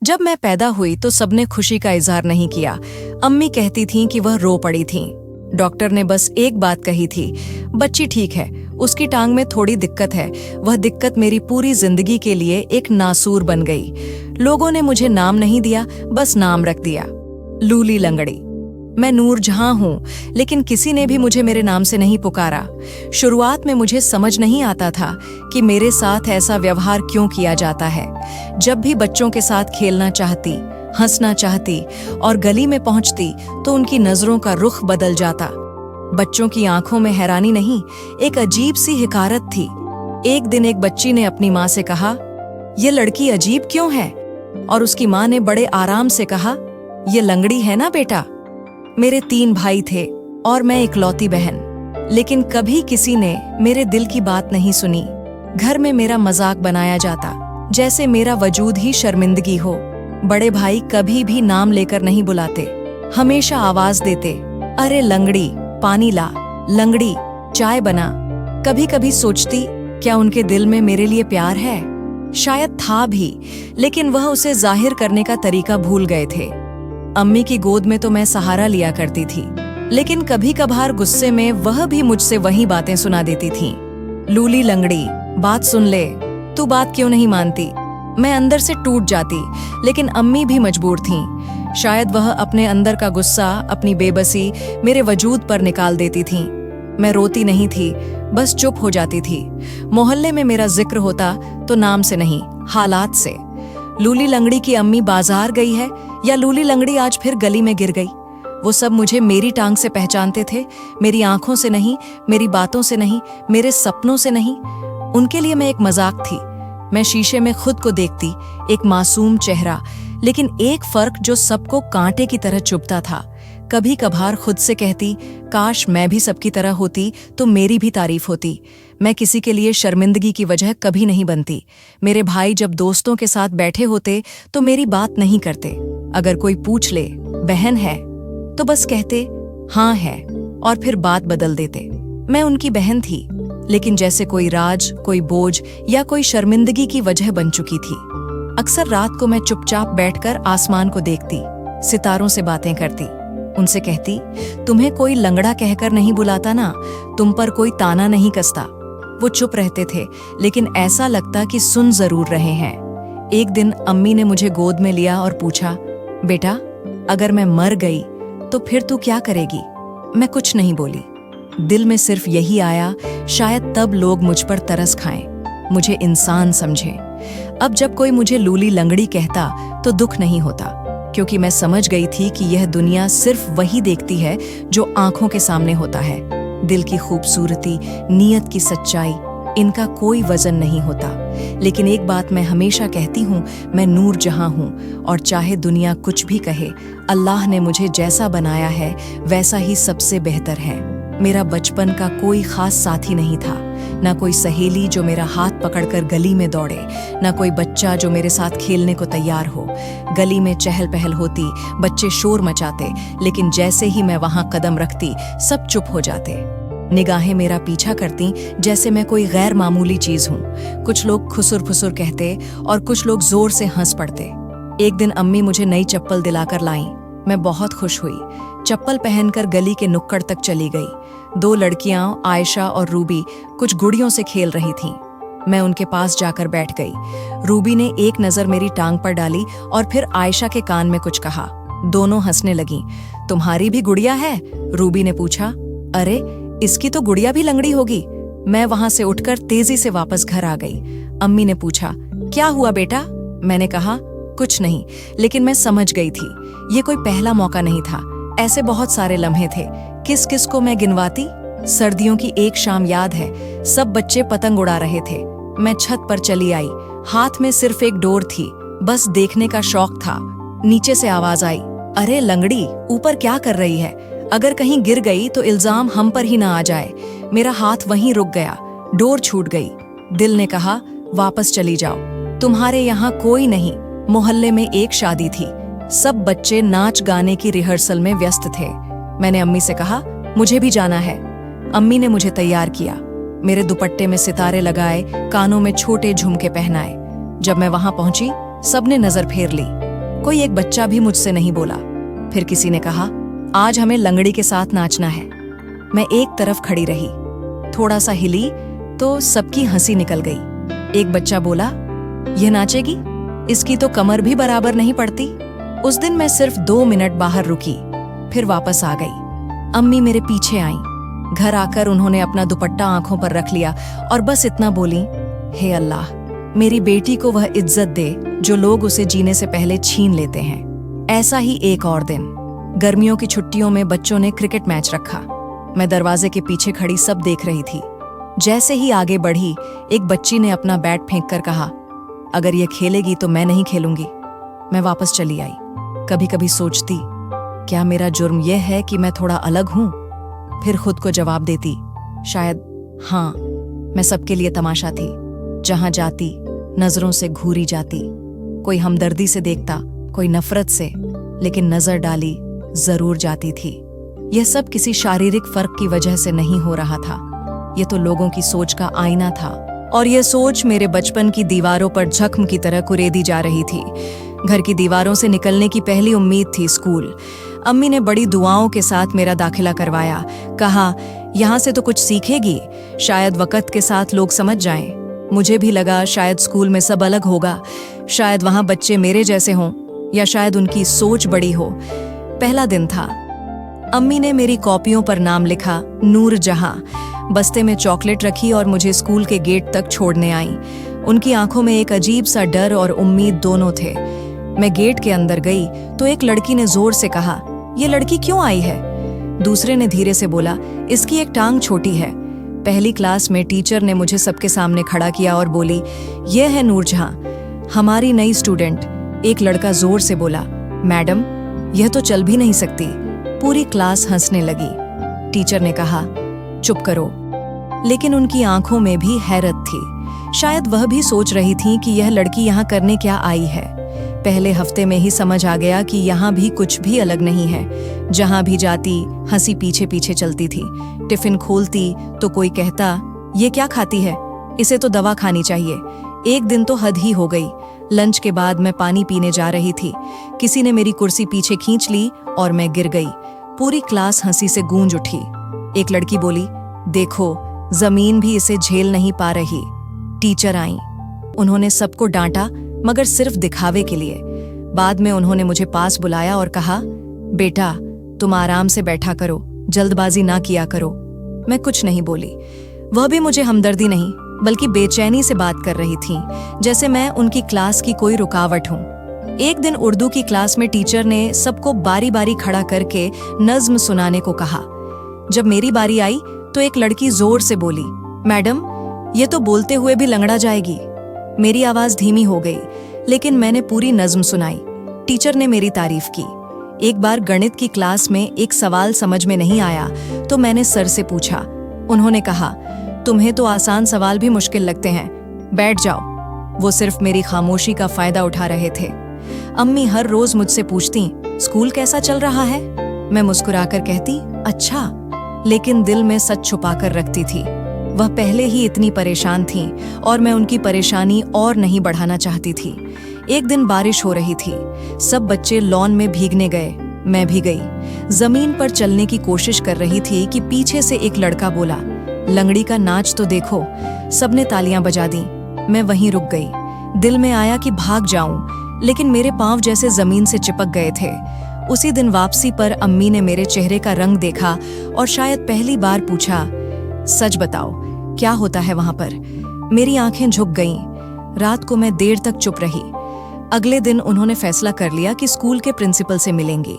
जब मैं पैदा हुई तो सबने खुशी का इजहार नहीं किया। अम्मी कहती थीं कि वह रो पड़ी थीं। डॉक्टर ने बस एक बात कही थी, बच्ची ठीक है, उसकी टांग में थोड़ी दिक्कत है। वह दिक्कत मेरी पूरी जिंदगी के लिए एक नासूर बन गई। लोगों ने मुझे नाम नहीं दिया, बस नाम रख दिया, लूली लंगड़ी। मैं नूरजहां हूं, लेकिन किसी ने भी मुझे मेरे नाम से नहीं पुकारा। शुरुआत में मुझे समझ नहीं आता था कि मेरे साथ ऐसा व्यवहार क्यों किया जाता है। जब भी बच्चों के साथ खेलना चाहती, हंसना चाहती और गली में पहुंचती तो उनकी नजरों का रुख बदल जाता। बच्चों की आंखों में हैरानी नहीं, एक अजीब सी हिकारत थी। एक दिन एक बच्ची ने अपनी माँ से कहा, "ये लड़की अजीब क्यों है?" और उसकी माँ ने बड़े आराम से कहा, "ये लंगड़ी है ना बेटा।" मेरे 3 भाई थे और मैं इकलौती बहन, लेकिन कभी किसी ने मेरे दिल की बात नहीं सुनी। घर में मेरा मजाक बनाया जाता, जैसे मेरा वजूद ही शर्मिंदगी हो। बड़े भाई कभी भी नाम लेकर नहीं बुलाते, हमेशा आवाज देते, "अरे लंगड़ी, पानी ला, लंगड़ी, चाय बना।" कभी कभी सोचती, क्या उनके दिल में मेरे लिए प्यार है? शायद था भी, लेकिन वह उसे जाहिर करने का तरीका भूल गए थे। अम्मी की गोद में तो मैं सहारा लिया करती थी, लेकिन कभी कभार गुस्से में वह भी मुझसे वही बातें सुना देती थीं। "लूली लंगड़ी, बात सुन ले, तू बात क्यों नहीं मानती?" मैं अंदर से टूट जाती, लेकिन अम्मी भी मजबूर थीं। शायद वह अपने अंदर का गुस्सा, अपनी बेबसी मेरे वजूद पर निकाल देती थीं। मैं रोती नहीं थी, बस चुप हो जाती थी। मोहल्ले में मेरा जिक्र होता तो नाम से नहीं, हालात से। लूली लंगड़ी की अम्मी बाजार गई है, या लूली लंगड़ी आज फिर गली में गिर गई। वो सब मुझे मेरी टांग से पहचानते थे, मेरी आंखों से नहीं, मेरी बातों से नहीं, मेरे सपनों से नहीं। उनके लिए मैं एक मजाक थी। मैं शीशे में खुद को देखती, एक मासूम चेहरा, लेकिन एक फर्क जो सबको कांटे की तरह चुभता था। कभी कभार खुद से कहती, काश मैं भी सबकी तरह होती तो मेरी भी तारीफ होती। मैं किसी के लिए शर्मिंदगी की वजह कभी नहीं बनती। मेरे भाई जब दोस्तों के साथ बैठे होते तो मेरी बात नहीं करते। अगर कोई पूछ ले, "बहन है?" तो बस कहते, "हाँ है," और फिर बात बदल देते। मैं उनकी बहन थी, लेकिन जैसे कोई राज, कोई बोझ या कोई शर्मिंदगी की वजह बन चुकी थी। अक्सर रात को मैं चुपचाप बैठकर आसमान को देखती, सितारों से बातें करती, उनसे कहती, "तुम्हें कोई लंगड़ा कहकर नहीं बुलाता ना, तुम पर कोई ताना नहीं कसता।" वो चुप रहते थे, लेकिन ऐसा लगता कि सुन जरूर रहे हैं। एक दिन अम्मी ने मुझे गोद में लिया और पूछा, "बेटा, अगर मैं मर गई तो फिर तू क्या करेगी?" मैं कुछ नहीं बोली। दिल में सिर्फ यही आया, शायद तब लोग मुझ पर तरस खाएं, मुझे इंसान समझें। अब जब कोई मुझे लूली लंगड़ी कहता तो दुख नहीं होता, क्योंकि मैं समझ गई थी कि यह दुनिया सिर्फ वही देखती है जो आंखों के सामने होता है। दिल की खूबसूरती, नीयत की सच्चाई, इनका कोई वजन नहीं होता। लेकिन एक बात मैं हमेशा कहती हूँ, मैं नूरजहां हूँ, और चाहे दुनिया कुछ भी कहे, अल्लाह ने मुझे जैसा बनाया है वैसा ही सबसे बेहतर है। मेरा बचपन का कोई खास साथी नहीं था, ना कोई सहेली जो मेरा हाथ पकड़कर गली में दौड़े, ना कोई बच्चा जो मेरे साथ खेलने को तैयार हो। गली में चहल पहल होती, बच्चे शोर मचाते, लेकिन जैसे ही मैं वहां कदम रखती सब चुप हो जाते। निगाहें मेरा पीछा करती, जैसे मैं कोई गैर मामूली चीज हूं। कुछ लोग खुसुर फुसुर कहते और कुछ लोग जोर से हंस पड़ते। एक दिन अम्मी मुझे नई चप्पल दिलाकर लाईं। मैं बहुत खुश हुई। चप्पल पहनकर गली के नुक्कड़ तक चली गई। 2 लड़कियां, आयशा और रूबी, कुछ गुड़ियों से खेल रही थीं। मैं उनके पास जाकर बैठ गई। रूबी ने एक नजर मेरी टांग पर डाली और फिर आयशा के कान में कुछ कहा। दोनों हंसने लगीं। "तुम्हारी भी गुड़िया है?" रूबी ने पूछा। "अरे, इसकी तो गुड़िया भी लंगड़ी होगी।" मैं वहां से उठकर तेजी से वापस घर आ गई। अम्मी ने पूछा, "क्या हुआ बेटा?" मैंने कहा, "कुछ नहीं," लेकिन मैं समझ गई थी ये कोई पहला मौका नहीं था। ऐसे बहुत सारे लम्हे थे। किस किस को मैं गिनवाती? सर्दियों की एक शाम याद है, सब बच्चे पतंग उड़ा रहे थे। मैं छत पर चली आई। हाथ में सिर्फ एक डोर थी, बस देखने का शौक था। नीचे से आवाज आई, "अरे लंगड़ी, ऊपर क्या कर रही है? अगर कहीं गिर गई तो इल्जाम हम पर ही ना आ जाए।" मेरा हाथ वहीं रुक गया, डोर छूट गई। दिल ने कहा, "वापस चली जाओ, तुम्हारे यहाँ कोई नहीं।" मोहल्ले में एक शादी थी, सब बच्चे नाच गाने की रिहर्सल में व्यस्त थे। मैंने अम्मी से कहा, "मुझे भी जाना है।" अम्मी ने मुझे तैयार किया, मेरे दुपट्टे में सितारे लगाए, कानों में छोटे झुमके पहनाए। जब मैं वहां पहुंची, सबने नजर फेर ली। कोई एक बच्चा भी मुझसे नहीं बोला। फिर किसी ने कहा, आज हमें लंगड़ी के साथ नाचना है। मैं एक तरफ खड़ी रही, थोड़ा सा हिली तो सबकी हंसी निकल गई। एक बच्चा बोला, यह नाचेगी? इसकी तो कमर भी बराबर नहीं पड़ती। उस दिन मैं सिर्फ 2 मिनट बाहर रुकी, फिर वापस आ गई। अम्मी मेरे पीछे आईं। घर आकर उन्होंने अपना दुपट्टा आंखों पर रख लिया और बस इतना बोली, हे अल्लाह, मेरी बेटी को वह इज्जत दे जो लोग उसे जीने से पहले छीन लेते हैं। ऐसा ही एक और दिन, गर्मियों की छुट्टियों में बच्चों ने क्रिकेट मैच रखा। मैं दरवाजे के पीछे खड़ी सब देख रही थी। जैसे ही आगे बढ़ी, एक बच्ची ने अपना बैट फेंक कर कहा, अगर ये खेलेगी तो मैं नहीं खेलूंगी। मैं वापस चली आई। कभी कभी सोचती, क्या मेरा जुर्म यह है कि मैं थोड़ा अलग हूं? फिर खुद को जवाब देती, शायद हाँ, मैं सबके लिए तमाशा थी। जहां जाती नजरों से घूरी जाती। कोई हमदर्दी से देखता, कोई नफरत से, लेकिन नजर डाली जरूर जाती थी। यह सब किसी शारीरिक फर्क की वजह से नहीं हो रहा था। यह तो लोगों की सोच का आईना था, और यह सोच मेरे बचपन की दीवारों पर जख्म की तरह कुरेदी जा रही थी। घर की दीवारों से निकलने की पहली उम्मीद थी स्कूल। अम्मी ने बड़ी दुआओं के साथ मेरा दाखिला करवाया। कहा, यहाँ से तो कुछ सीखेगी, शायद वक्त के साथ लोग समझ जाएं। मुझे भी लगा शायद स्कूल में सब अलग होगा, शायद वहाँ बच्चे मेरे जैसे हों, या शायद उनकी सोच बड़ी हो। पहला दिन था। अम्मी ने मेरी कॉपियों पर नाम लिखा, नूर जहां। बस्ते में चॉकलेट रखी और मुझे स्कूल के गेट तक छोड़ने आई। उनकी आंखों में एक अजीब सा डर और उम्मीद दोनों थे। मैं गेट के अंदर गई तो एक लड़की ने जोर से कहा, ये लड़की क्यों आई है? दूसरे ने धीरे से बोला, इसकी एक टांग छोटी है। पहली क्लास में टीचर ने मुझे सबके सामने खड़ा किया और बोली, यह है नूर जहां, हमारी नई स्टूडेंट। एक लड़का जोर से बोला, मैडम, यह तो चल भी नहीं सकती। पूरी क्लास हंसने लगी। टीचर ने कहा, चुप करो। लेकिन उनकी आंखों में भी हैरत थी। शायद वह भी सोच रही थी कि यह लड़की यहाँ करने क्या आई है। पहले हफ्ते में ही समझ आ गया कि यहाँ भी कुछ भी अलग नहीं है। जहाँ भी जाती हंसी पीछे पीछे चलती थी। टिफिन खोलती तो कोई कहता, ये क्या खाती है, इसे तो दवा खानी चाहिए। एक दिन तो हद ही हो गई। लंच के बाद मैं पानी पीने जा रही थी। किसी ने मेरी कुर्सी पीछे खींच ली और मैं गिर गई। पूरी क्लास हंसी से गूंज उठी। एक लड़की बोली, देखो, जमीन भी इसे झेल नहीं पा रही। टीचर आई। उन्होंने सबको डांटा, मगर सिर्फ दिखावे के लिए। बाद में उन्होंने मुझे पास बुलाया और कहा, बेटा, तुम आराम से बैठा करो, जल्दबाजी ना किया करो। मैं कुछ नहीं बोली। वह भी मुझे हमदर्दी नहीं बल्कि बेचैनी से बात कर रही थी, जैसे मैं उनकी क्लास की कोई रुकावट हूं। एक दिन उर्दू की क्लास में टीचर ने सबको बारी बारी खड़ा करके नज्म सुनाने को कहा। जब मेरी बारी आई तो एक लड़की जोर से बोली, मैडम, ये तो बोलते हुए भी लंगड़ा जाएगी। मेरी आवाज धीमी हो गई, लेकिन मैंने पूरी नज्म सुनाई। टीचर ने मेरी तारीफ की। एक बार गणित की क्लास में एक सवाल समझ में नहीं आया तो मैंने सर से पूछा। उन्होंने कहा, तुम्हें तो आसान सवाल भी मुश्किल लगते हैं, बैठ जाओ। वो सिर्फ मेरी खामोशी का फायदा उठा रहे थे। अम्मी हर रोज मुझसे पूछती, स्कूल कैसा चल रहा है? मैं मुस्कुराकर कहती, अच्छा, लेकिन दिल में सच छुपाकर रखती थी। वह पहले ही इतनी परेशान थीं और मैं उनकी परेशानी और नहीं बढ़ाना चाहती थी। एक दिन बारिश हो रही थी। सब बच्चे लॉन में भीगने गए, मैं भी गई। जमीन पर चलने की कोशिश कर रही थी कि पीछे से एक लड़का बोला, लंगड़ी का नाच तो देखो। सबने तालियां बजा दी। मैं वहीं रुक गई। दिल में आया कि भाग जाऊं, लेकिन मेरे पांव जैसे जमीन से चिपक गए थे। उसी दिन वापसी पर अम्मी ने मेरे चेहरे का रंग देखा और शायद पहली बार पूछा, सच बताओ, क्या होता है वहां पर? मेरी आंखें झुक गईं। रात को मैं देर तक चुप रही। अगले दिन उन्होंने फैसला कर लिया कि स्कूल के प्रिंसिपल से मिलेंगी।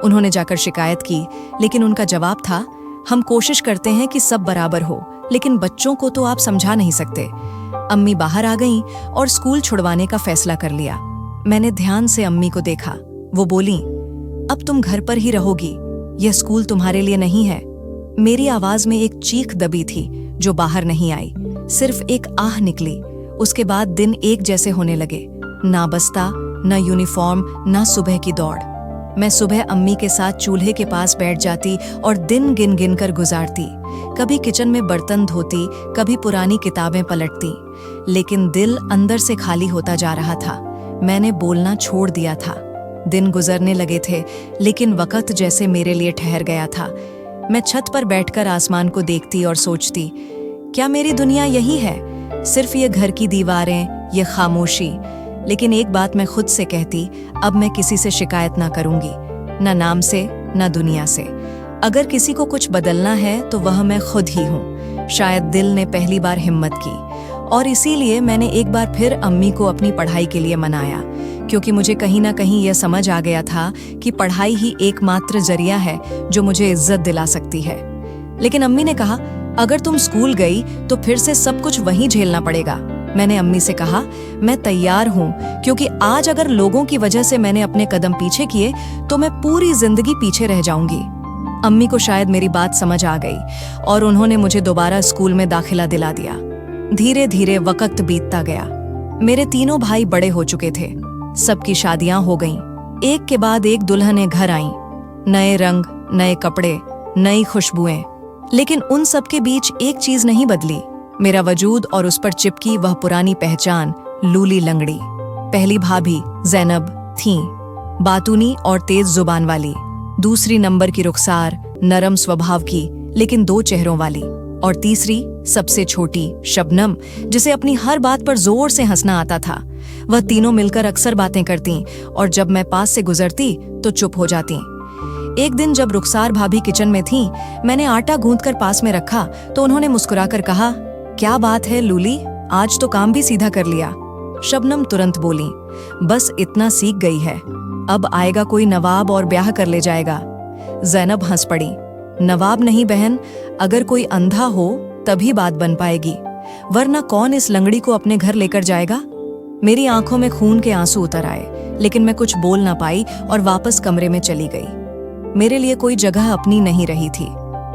उन्होंने जाकर शिकायत की, लेकिन उनका जवाब था, हम कोशिश करते हैं कि सब बराबर हो, लेकिन बच्चों को तो आप समझा नहीं सकते। अम्मी बाहर आ गईं और स्कूल छुड़वाने का फैसला कर लिया। मैंने ध्यान से अम्मी को देखा। वो बोली, अब तुम घर पर ही रहोगी, यह स्कूल तुम्हारे लिए नहीं है। मेरी आवाज में एक चीख दबी थी जो बाहर नहीं आई, सिर्फ एक आह निकली। उसके बाद दिन एक जैसे होने लगे, ना बस्ता, ना यूनिफॉर्म, ना सुबह की दौड़। मैं सुबह अम्मी के साथ चूल्हे के पास बैठ जाती और दिन गिन गिन कर गुजारती। कभी किचन में बर्तन धोती, कभी पुरानी किताबें पलटती, लेकिन दिल अंदर से खाली होता जा रहा था। मैंने बोलना छोड़ दिया था। दिन गुजरने लगे थे, लेकिन वक्त जैसे मेरे लिए ठहर गया था। मैं छत पर बैठकर आसमान को देखती और सोचती, क्या मेरी दुनिया यही है? सिर्फ ये घर की दीवारें, ये खामोशी। लेकिन एक बात मैं खुद से कहती, अब मैं किसी से शिकायत ना करूंगी, ना नाम से, ना दुनिया से। अगर किसी को कुछ बदलना है तो वह मैं खुद ही हूँ। शायद दिल ने पहली बार हिम्मत की, और इसीलिए मैंने एक बार फिर अम्मी को अपनी पढ़ाई के लिए मनाया, क्योंकि मुझे कहीं ना कहीं यह समझ आ गया था कि पढ़ाई ही एकमात्र जरिया है जो मुझे इज्जत दिला सकती है। लेकिन अम्मी ने कहा, अगर तुम स्कूल गई तो फिर से सब कुछ वहीं झेलना पड़ेगा। मैंने अम्मी से कहा, मैं तैयार हूँ, क्योंकि आज अगर लोगों की वजह से मैंने अपने कदम पीछे किए तो मैं पूरी जिंदगी पीछे रह जाऊंगी। अम्मी को शायद मेरी बात समझ आ गई और उन्होंने मुझे दोबारा स्कूल में दाखिला दिला दिया। धीरे धीरे वक्त बीतता गया। मेरे तीनों भाई बड़े हो चुके थे, सबकी शादियां हो गईं। एक के बाद एक दुल्हनें घर आईं, नए रंग, नए कपड़े, नई खुशबुएं। लेकिन उन सब के बीच एक चीज नहीं बदली, मेरा वजूद और उस पर चिपकी वह पुरानी पहचान, लूली लंगड़ी। पहली भाभी जैनब थी, बातूनी और तेज जुबान वाली। दूसरी नंबर की रुखसार, नरम स्वभाव की लेकिन दो चेहरों वाली। और तीसरी सबसे छोटी शबनम, जिसे अपनी हर बात पर जोर से हंसना आता था। वह तीनों मिलकर अक्सर बातें करती और जब मैं पास से गुजरती तो चुप हो जाती। एक दिन जब रुखसार भाभी किचन में थीं, मैंने आटा गूंथकर पास में रखा तो उन्होंने मुस्कुराकर कहा, क्या बात है लूली, आज तो काम भी सीधा कर लिया। शबनम तुरंत बोली, बस इतना सीख गई है, अब आएगा कोई नवाब और ब्याह कर ले जाएगा। जैनब हंस पड़ी, नवाब नहीं बहन, अगर कोई अंधा हो तभी बात बन पाएगी, वरना कौन इस लंगड़ी को अपने घर लेकर जाएगा। मेरी आंखों में खून के आंसू उतर आए, लेकिन मैं कुछ बोल ना पाई और वापस कमरे में चली गई। मेरे लिए कोई जगह अपनी नहीं रही थी।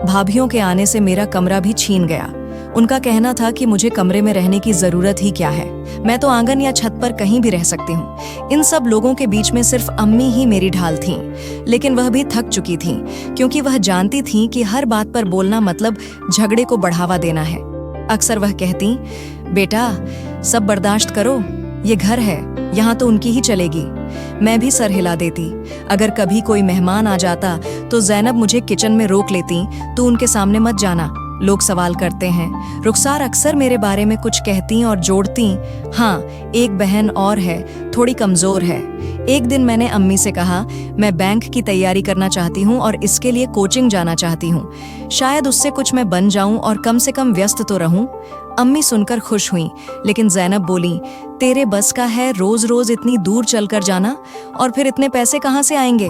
भाभियों के आने से मेरा कमरा भी छीन गया। उनका कहना था कि मुझे कमरे में रहने की जरूरत ही क्या है, मैं तो आंगन या छत पर कहीं भी रह सकती हूँ। इन सब लोगों के बीच में सिर्फ अम्मी ही मेरी ढाल थीं, लेकिन वह भी थक चुकी थीं, क्योंकि वह जानती थीं कि हर बात पर बोलना मतलब झगड़े को बढ़ावा देना है। अक्सर वह कहती, बेटा सब बर्दाश्त करो, ये घर है, यहाँ तो उनकी ही चलेगी। मैं भी सर हिला देती। अगर कभी कोई मेहमान आ जाता तो जैनब मुझे किचन में रोक लेती, तो उनके सामने मत जाना, लोग सवाल करते हैं। रुखसार अक्सर मेरे बारे में कुछ कहती और जोड़ती, हाँ एक बहन और है, थोड़ी कमजोर है। एक दिन मैंने अम्मी से कहा, मैं बैंक की तैयारी करना चाहती हूँ और इसके लिए कोचिंग जाना चाहती हूँ, शायद उससे कुछ मैं बन जाऊं और कम से कम व्यस्त तो रहूं। अम्मी सुनकर खुश हुई, लेकिन जैनब बोली, तेरे बस का है रोज रोज इतनी दूर चलकर जाना, और फिर इतने पैसे कहाँ से आएंगे।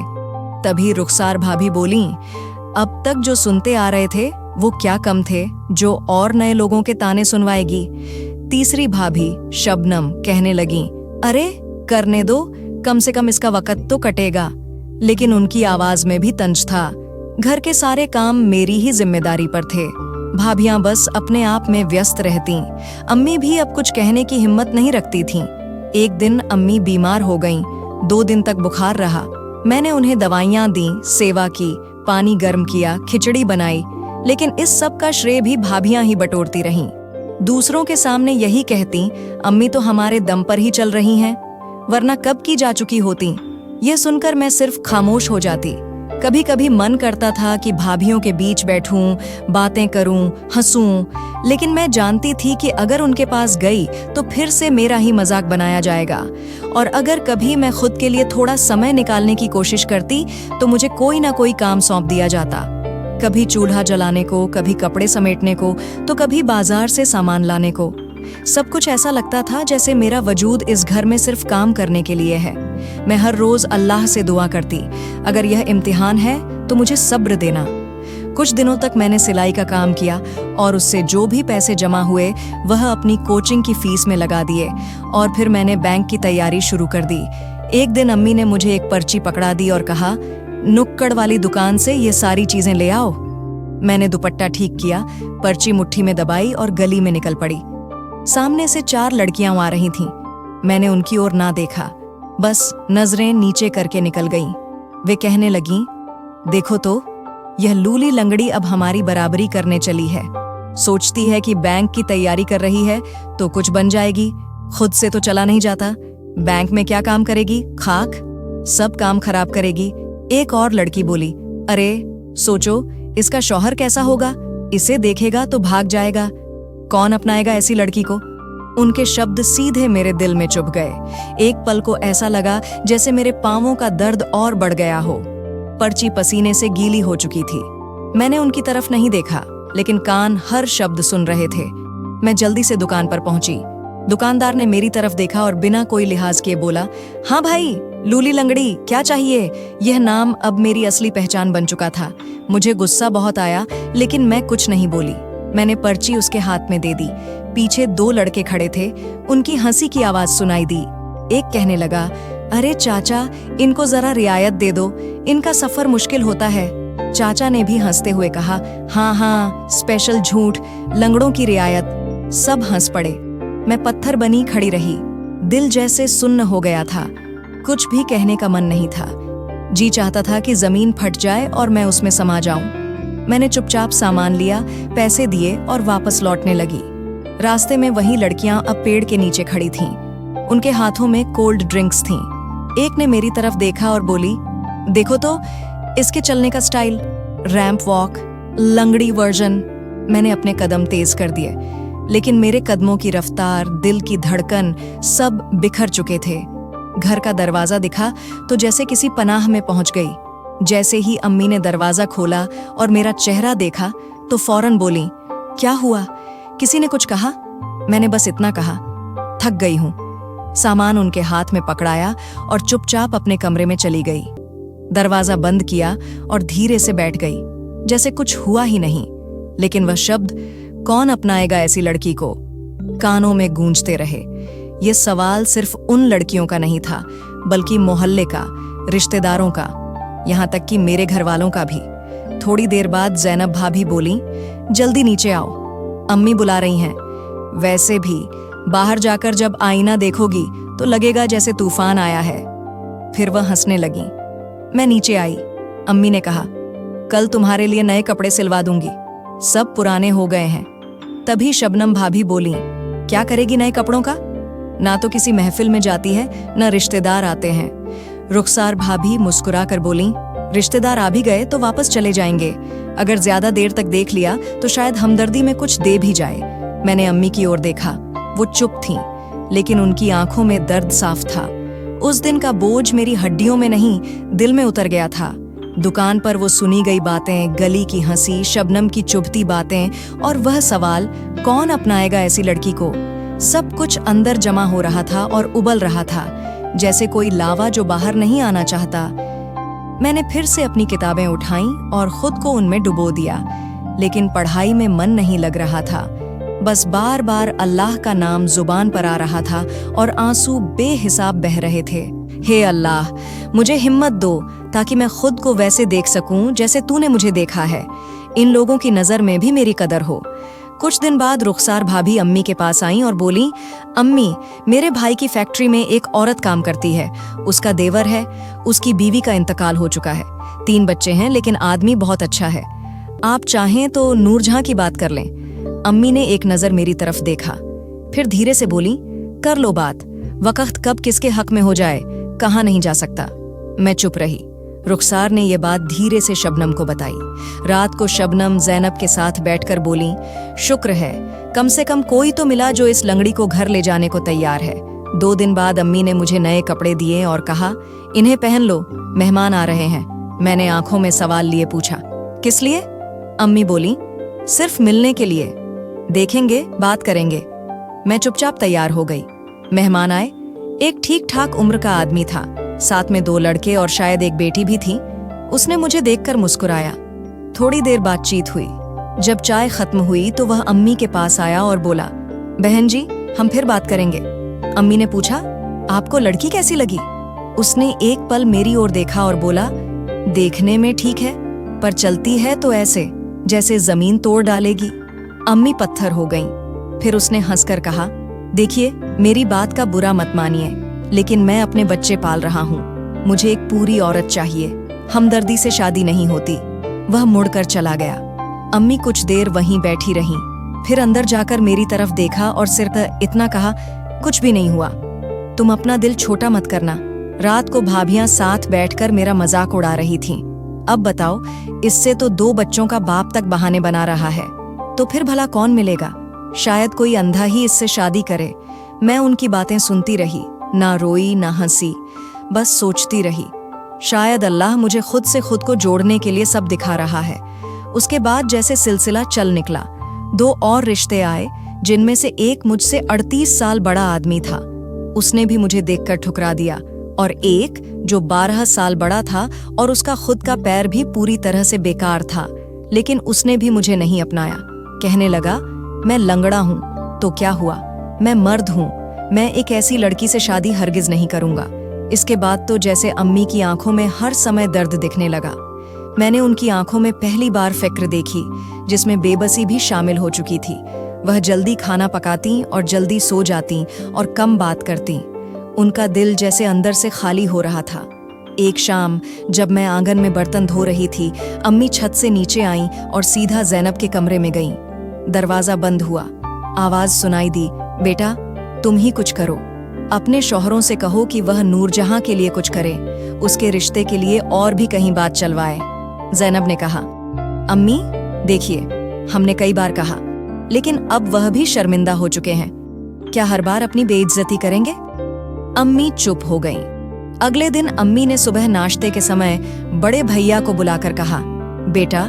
तभी रुखसार भाभी बोली, अब तक जो सुनते आ रहे थे वो क्या कम थे जो और नए लोगों के ताने सुनवाएगी। तीसरी भाभी शबनम कहने लगी, अरे करने दो, कम से कम इसका वक्त तो कटेगा। लेकिन उनकी आवाज में भी तंज था। घर के सारे काम मेरी ही जिम्मेदारी पर थे। भाभियां बस अपने आप में व्यस्त रहती। अम्मी भी अब कुछ कहने की हिम्मत नहीं रखती थीं। एक दिन अम्मी बीमार हो गईं। 2 दिन तक बुखार रहा। मैंने उन्हें दवाइयां दी, सेवा की, पानी गर्म किया, खिचड़ी बनाई, लेकिन इस सब का श्रेय भी भाभियां ही बटोरती रहीं। दूसरों के सामने यही कहती, अम्मी तो हमारे दम पर ही चल रही हैं, वरना कब की जा चुकी होती। यह सुनकर मैं सिर्फ खामोश हो जाती। कभी कभी मन करता था कि भाभियों के बीच बैठूं, बातें करूं, हंसूं, लेकिन मैं जानती थी कि अगर उनके पास गई तो फिर से मेरा ही मजाक बनाया जाएगा। और अगर कभी मैं खुद के लिए थोड़ा समय निकालने की कोशिश करती तो मुझे कोई ना कोई काम सौंप दिया जाता। कभी चूल्हा जलाने को, कभी कपड़े समेटने को, तो कभी बाजार से सामान लाने को। सब कुछ ऐसा लगता था जैसे मेरा वजूद इस घर में सिर्फ काम करने के लिए है। मैं हर रोज अल्लाह से दुआ करती, अगर यह इम्तिहान है तो मुझे सब्र देना। कुछ दिनों तक मैंने सिलाई का काम किया और उससे जो भी पैसे जमा हुए वह अपनी कोचिंग की फीस में लगा दिए, और फिर मैंने बैंक की तैयारी शुरू कर दी। एक दिन अम्मी ने मुझे एक पर्ची पकड़ा दी और कहा, नुक्कड़ वाली दुकान से ये सारी चीजें ले आओ। मैंने दुपट्टा ठीक किया, पर्ची मुट्ठी में दबाई और गली में निकल पड़ी। सामने से 4 लड़कियां आ रही थीं। मैंने उनकी ओर ना देखा, बस नजरें नीचे करके निकल गईं। वे कहने लगीं, देखो तो यह लूली लंगड़ी अब हमारी बराबरी करने चली है। सोचती है कि बैंक की तैयारी कर रही है तो कुछ बन जाएगी, खुद से तो चला नहीं जाता। बैंक में क्या काम करेगी, खाक। सब काम खराब करेगी। एक और लड़की बोली, अरे सोचो इसका शौहर कैसा होगा, इसे देखेगा तो भाग जाएगा, कौन अपनाएगा ऐसी लड़की को। उनके शब्द सीधे मेरे दिल में चुभ गए। एक पल को ऐसा लगा जैसे मेरे पांवों का दर्द और बढ़ गया हो। पर्ची पसीने से गीली हो चुकी थी। मैंने उनकी तरफ नहीं देखा, लेकिन कान हर शब्द सुन रहे थे। मैं जल्दी से दुकान पर पहुंची। दुकानदार ने मेरी तरफ देखा और बिना कोई लिहाज किए बोला, हाँ भाई, लूली लंगड़ी, क्या चाहिए। यह नाम अब मेरी असली पहचान बन चुका था। मुझे गुस्सा बहुत आया, लेकिन मैं कुछ नहीं बोली। मैंने पर्ची उसके हाथ में दे दी। पीछे 2 लड़के खड़े थे। उनकी हंसी की आवाज सुनाई दी। एक कहने लगा, अरे चाचा, इनको जरा रियायत दे दो, इनका सफर मुश्किल होता है। चाचा ने भी हंसते हुए कहा, हाँ हाँ, स्पेशल झूठ, लंगड़ों की रियायत। सब हंस पड़े। मैं पत्थर बनी खड़ी रही। दिल जैसे सुन्न हो गया था। कुछ भी कहने का मन नहीं था। जी चाहता था कि जमीन फट जाए और मैं उसमें समा जाऊं। मैंने चुपचाप सामान लिया, पैसे दिए और वापस लौटने लगी। रास्ते में वही लड़कियां अब पेड़ के नीचे खड़ी थीं। उनके हाथों में कोल्ड ड्रिंक्स थीं। एक ने मेरी तरफ देखा और बोली, देखो तो इसके चलने का स्टाइल, रैंप वॉक, लंगड़ी वर्जन। मैंने अपने कदम तेज कर दिए, लेकिन मेरे कदमों की रफ्तार, दिल की धड़कन सब बिखर चुके थे। घर का दरवाजा दिखा तो जैसे किसी पनाह में पहुंच गई। जैसे ही अम्मी ने दरवाजा खोला और मेरा चेहरा देखा तो फौरन बोली, क्या हुआ, किसी ने कुछ कहा। मैंने बस इतना कहा, थक गई हूं। सामान उनके हाथ में पकड़ाया और चुपचाप अपने कमरे में चली गई। दरवाजा बंद किया और धीरे से बैठ गई, जैसे कुछ हुआ ही नहीं। लेकिन वह शब्द, कौन अपनाएगा ऐसी लड़की को, कानों में गूंजते रहे। यह सवाल सिर्फ उन लड़कियों का नहीं था, बल्कि मोहल्ले का, रिश्तेदारों का, यहाँ तक कि मेरे घर वालों का भी। थोड़ी देर बाद जैनब भाभी बोली, जल्दी नीचे आओ, अम्मी बुला रही हैं। वैसे भी बाहर जाकर जब आईना देखोगी तो लगेगा जैसे तूफान आया है। फिर वह हंसने लगी। मैं नीचे आई। अम्मी ने कहा, कल तुम्हारे लिए नए कपड़े सिलवा दूंगी, सब पुराने हो गए हैं। तभी शबनम भाभी बोली, क्या करेगी नए कपड़ों का, ना तो किसी महफिल में जाती है, ना रिश्तेदार आते हैं। रुखसार भाभी मुस्कुराकर बोली, रिश्तेदार आ भी गए तो वापस चले जाएंगे, अगर ज्यादा देर तक देख लिया तो शायद हमदर्दी में कुछ दे भी जाए। मैंने अम्मी की ओर देखा। वो चुप थीं, लेकिन उनकी आंखों में दर्द साफ था। उस दिन का बोझ मेरी हड्डियों में नहीं, दिल में उतर गया था। दुकान पर वो सुनी गई बातें, गली की हंसी, शबनम की चुभती बातें और वह सवाल, कौन अपनाएगा ऐसी लड़की को, सब कुछ अंदर जमा हो रहा था और उबल रहा था, जैसे कोई लावा जो बाहर नहीं आना चाहता। मैंने फिर से अपनी किताबें उठाईं और खुद को उनमें डुबो दिया, लेकिन पढ़ाई में मन नहीं लग रहा था। बस बार बार अल्लाह का नाम जुबान पर आ रहा था और आंसू बेहिसाब बह रहे थे। हे अल्लाह, मुझे हिम्मत दो ताकि मैं खुद को वैसे देख सकूं जैसे तूने मुझे देखा है। इन लोगों की नज़र में भी मेरी कदर हो। कुछ दिन बाद रुखसार भाभी अम्मी के पास आईं और बोली, अम्मी, मेरे भाई की फैक्ट्री में एक औरत काम करती है, उसका देवर है, उसकी बीवी का इंतकाल हो चुका है, 3 बच्चे हैं, लेकिन आदमी बहुत अच्छा है। आप चाहें तो नूरजहां की बात कर लें। अम्मी ने एक नज़र मेरी तरफ देखा, फिर धीरे से बोली, कर लो बात, वक्त कब किसके हक में हो जाए कहाँ नहीं जा सकता। मैं चुप रही। रुखसार ने यह बात धीरे से शबनम को बताई। रात को शबनम जैनब के साथ बैठकर बोली, शुक्र है कम से कम कोई तो मिला जो इस लंगड़ी को घर ले जाने को तैयार है। 2 दिन बाद अम्मी ने मुझे नए कपड़े दिए और कहा, इन्हें पहन लो, मेहमान आ रहे हैं। मैंने आंखों में सवाल लिए पूछा, किस लिए? अम्मी बोली, सिर्फ मिलने के लिए, देखेंगे, बात करेंगे। मैं चुपचाप तैयार हो गई। मेहमान आए। एक ठीक ठाक उम्र का आदमी था, साथ में 2 लड़के और शायद एक बेटी भी थी। उसने मुझे देखकर मुस्कुराया। थोड़ी देर बातचीत हुई। जब चाय खत्म हुई तो वह अम्मी के पास आया और बोला, बहन जी, हम फिर बात करेंगे। अम्मी ने पूछा, आपको लड़की कैसी लगी? उसने एक पल मेरी ओर देखा और बोला, देखने में ठीक है, पर चलती है तो ऐसे जैसे जमीन तोड़ डालेगी। अम्मी पत्थर हो गईं। फिर उसने हंसकर कहा, देखिए, मेरी बात का बुरा मत मानिए, लेकिन मैं अपने बच्चे पाल रहा हूँ, मुझे एक पूरी औरत चाहिए, हमदर्दी से शादी नहीं होती। वह मुड़कर चला गया। अम्मी कुछ देर वहीं बैठी रहीं, फिर अंदर जाकर मेरी तरफ देखा और सिर्फ इतना कहा, कुछ भी नहीं हुआ, तुम अपना दिल छोटा मत करना, रात को भाभियां साथ बैठकर मेरा मजाक उड़ा रही थीं। अब बताओ, इससे तो 2 बच्चों का बाप तक बहाने बना रहा है, तो फिर भला कौन मिलेगा? शायद कोई अंधा ही इससे शादी करे। मैं उनकी बातें सुनती रही, ना रोई ना हंसी, बस सोचती रही। शायद अल्लाह मुझे खुद से खुद को जोड़ने के लिए सब दिखा रहा है। उसके बाद जैसे सिलसिला चल निकला, 2 और रिश्ते आए, जिनमें से एक मुझसे 38 साल बड़ा आदमी था, उसने भी मुझे देखकर ठुकरा दिया, और एक जो 12 साल बड़ा था और उसका खुद का पैर भी पूरी तरह से बेकार था, लेकिन उसने भी मुझे नहीं अपनाया। कहने लगा, मैं लंगड़ा हूं तो क्या हुआ, मैं मर्द हूं, मैं एक ऐसी लड़की से शादी हरगिज नहीं करूंगा। इसके बाद तो जैसे अम्मी की आंखों में हर समय दर्द दिखने लगा। मैंने उनकी आंखों में पहली बार फिक्र देखी, जिसमें बेबसी भी शामिल हो चुकी थी। वह जल्दी खाना पकाती और जल्दी सो जाती और कम बात करती। उनका दिल जैसे अंदर से खाली हो रहा था। एक शाम जब मैं आंगन में बर्तन धो रही थी, अम्मी छत से नीचे आईं और सीधा ज़ैनब के कमरे में गईं। दरवाजा बंद हुआ, आवाज सुनाई दी, बेटा तुम ही कुछ करो, अपने शौहरों से कहो कि वह नूरजहां के लिए कुछ करे, उसके रिश्ते के लिए और भी कहीं बात चलवाए। ज़ैनब ने कहा, अम्मी देखिए, हमने कई बार कहा, लेकिन अब वह भी शर्मिंदा हो चुके हैं, क्या हर बार अपनी बेइज्जती करेंगे? अम्मी चुप हो गईं। अगले दिन अम्मी ने सुबह नाश्ते के समय बड़े भैया को बुलाकर कहा, बेटा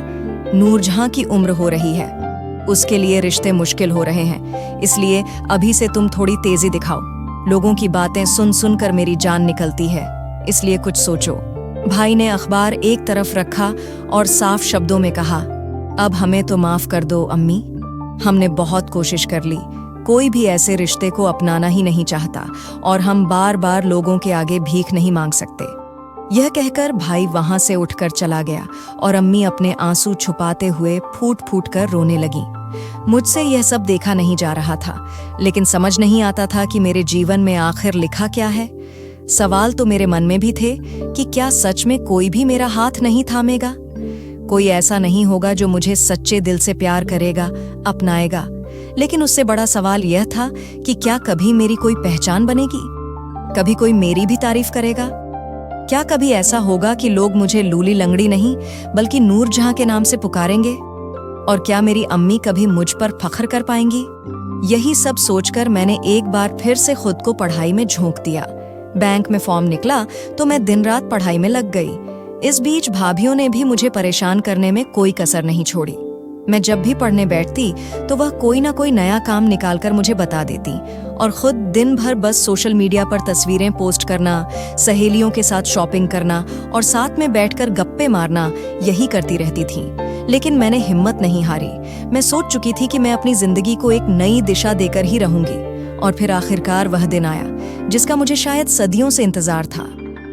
नूरजहां की उम्र हो रही है, उसके लिए रिश्ते मुश्किल हो रहे हैं, इसलिए अभी से तुम थोड़ी तेजी दिखाओ। लोगों की बातें सुन सुनकर मेरी जान निकलती है, इसलिए कुछ सोचो। भाई ने अखबार एक तरफ रखा और साफ शब्दों में कहा, अब हमें तो माफ कर दो अम्मी, हमने बहुत कोशिश कर ली, कोई भी ऐसे रिश्ते को अपनाना ही नहीं चाहता और हम बार बार लोगों के आगे भीख नहीं मांग सकते। यह कहकर भाई वहां से उठकर चला गया और अम्मी अपने आंसू छुपाते हुए फूट फूट कर रोने लगी। मुझसे यह सब देखा नहीं जा रहा था, लेकिन समझ नहीं आता था कि मेरे जीवन में आखिर लिखा क्या है। सवाल तो मेरे मन में भी थे कि क्या सच में कोई भी मेरा हाथ नहीं थामेगा, कोई ऐसा नहीं होगा जो मुझे सच्चे दिल से प्यार करेगा, अपनाएगा। लेकिन उससे बड़ा सवाल यह था कि क्या कभी मेरी कोई पहचान बनेगी, कभी कोई मेरी भी तारीफ करेगा? क्या कभी ऐसा होगा कि लोग मुझे लूली लंगड़ी नहीं बल्कि नूरजहां के नाम से पुकारेंगे? और क्या मेरी अम्मी कभी मुझ पर फख्र कर पाएंगी? यही सब सोचकर मैंने एक बार फिर से खुद को पढ़ाई में झोंक दिया। बैंक में फॉर्म निकला तो मैं दिन रात पढ़ाई में लग गई। इस बीच भाभियों ने भी मुझे परेशान करने में कोई कसर नहीं छोड़ी। मैं जब भी पढ़ने बैठती तो वह कोई ना कोई नया काम निकालकर मुझे बता देती और खुद दिन भर बस सोशल मीडिया पर तस्वीरें पोस्ट करना, सहेलियों के साथ शॉपिंग करना और साथ में बैठकर गप्पे मारना, यही करती रहती थी। लेकिन मैंने हिम्मत नहीं हारी। मैं सोच चुकी थी कि मैं अपनी जिंदगी को एक नई दिशा देकर ही रहूंगी। और फिर आखिरकार वह दिन आया जिसका मुझे शायद सदियों से इंतजार था।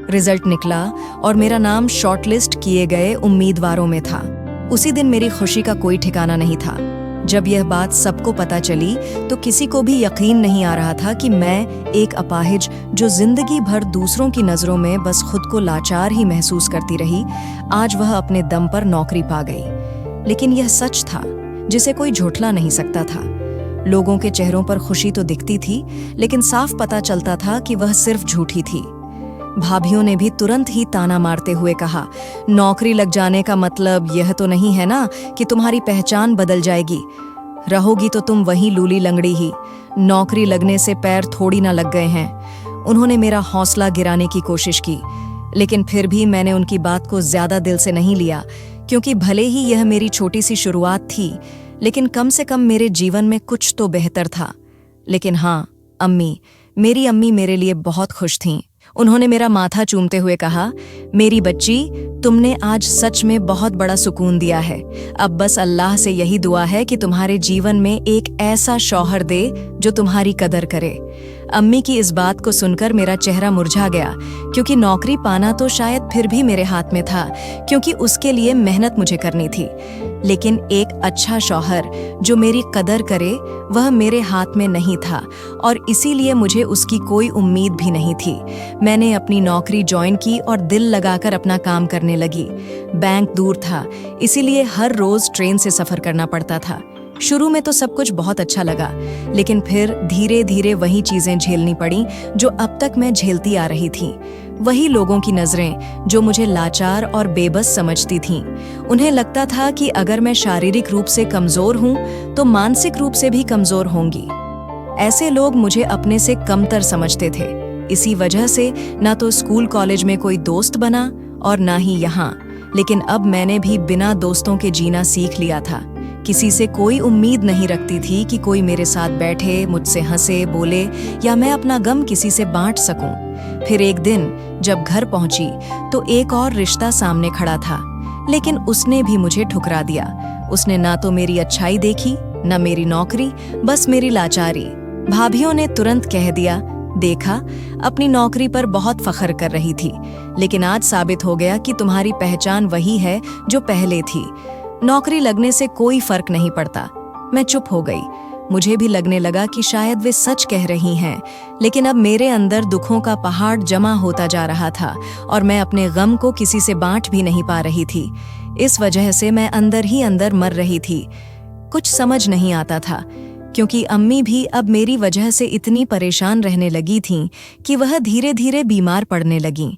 रिजल्ट निकला और मेरा नाम शॉर्टलिस्ट किए गए उम्मीदवारों में था। उसी दिन मेरी खुशी का कोई ठिकाना नहीं था। जब यह बात सबको पता चली तो किसी को भी यकीन नहीं आ रहा था कि मैं एक अपाहिज जो जिंदगी भर दूसरों की नजरों में बस खुद को लाचार ही महसूस करती रही, आज वह अपने दम पर नौकरी पा गई। लेकिन यह सच था जिसे कोई झुठला नहीं सकता था। लोगों के चेहरों पर खुशी तो दिखती थी, लेकिन साफ पता चलता था कि वह सिर्फ झूठी थी। भाभियों ने भी तुरंत ही ताना मारते हुए कहा, नौकरी लग जाने का मतलब यह तो नहीं है ना कि तुम्हारी पहचान बदल जाएगी, रहोगी तो तुम वही लूली लंगड़ी ही, नौकरी लगने से पैर थोड़ी ना लग गए हैं। उन्होंने मेरा हौसला गिराने की कोशिश की, लेकिन फिर भी मैंने उनकी बात को ज्यादा दिल से नहीं लिया, क्योंकि भले ही यह मेरी छोटी सी शुरुआत थी, लेकिन कम से कम मेरे जीवन में कुछ तो बेहतर था। लेकिन हाँ, मेरी अम्मी मेरे लिए बहुत खुश थीं। उन्होंने मेरा माथा चूमते हुए कहा, मेरी बच्ची, तुमने आज सच में बहुत बड़ा सुकून दिया है। अब बस अल्लाह से यही दुआ है कि तुम्हारे जीवन में एक ऐसा शौहर दे जो तुम्हारी कदर करे। अम्मी की इस बात को सुनकर मेरा चेहरा मुरझा गया, क्योंकि नौकरी पाना तो शायद फिर भी मेरे हाथ में था, क्योंकि उसके लिए मेहनत मुझे करनी थी। लेकिन एक अच्छा शौहर जो मेरी कदर करे वह मेरे हाथ में नहीं था, और इसीलिए मुझे उसकी कोई उम्मीद भी नहीं थी। मैंने अपनी नौकरी ज्वाइन की और दिल लगाकर अपना काम करने लगी। बैंक दूर था, इसीलिए हर रोज ट्रेन से सफर करना पड़ता था। शुरू में तो सब कुछ बहुत अच्छा लगा, लेकिन फिर धीरे धीरे वही चीजें झेलनी पड़ी जो अब तक मैं झेलती आ रही थी। वही लोगों की नजरें जो मुझे लाचार और बेबस समझती थीं। उन्हें लगता था कि अगर मैं शारीरिक रूप से कमजोर हूं तो मानसिक रूप से भी कमजोर होंगी। ऐसे लोग मुझे अपने से कमतर समझते थे। इसी वजह से ना तो स्कूल कॉलेज में कोई दोस्त बना और ना ही यहाँ। लेकिन अब मैंने भी बिना दोस्तों के जीना सीख लिया था। किसी से कोई उम्मीद नहीं रखती थी कि कोई मेरे साथ बैठे, मुझसे हंसे, बोले या मैं अपना गम किसी से बांट सकूं। फिर एक दिन जब घर पहुंची तो एक और रिश्ता सामने खड़ा था, लेकिन उसने भी मुझे ठुकरा दिया। उसने ना तो मेरी अच्छाई देखी, न मेरी नौकरी, बस मेरी लाचारी। भाभीियों ने तुरंत कह दिया, देखा, अपनी नौकरी पर बहुत फख्र कर रही थी, लेकिन आज साबित हो गया कि तुम्हारी पहचान वही है जो पहले थी। नौकरी लगने से कोई फर्क नहीं पड़ता। मैं चुप हो गई। मुझे भी लगने लगा कि शायद वे सच कह रही हैं, लेकिन अब मेरे अंदर दुखों का पहाड़ जमा होता जा रहा था और मैं अपने गम को किसी से बांट भी नहीं पा रही थी। इस वजह से मैं अंदर ही अंदर मर रही थी। कुछ समझ नहीं आता था, क्योंकि अम्मी भी अब मेरी वजह से इतनी परेशान रहने लगी थीं कि वह धीरे धीरे बीमार पड़ने लगीं।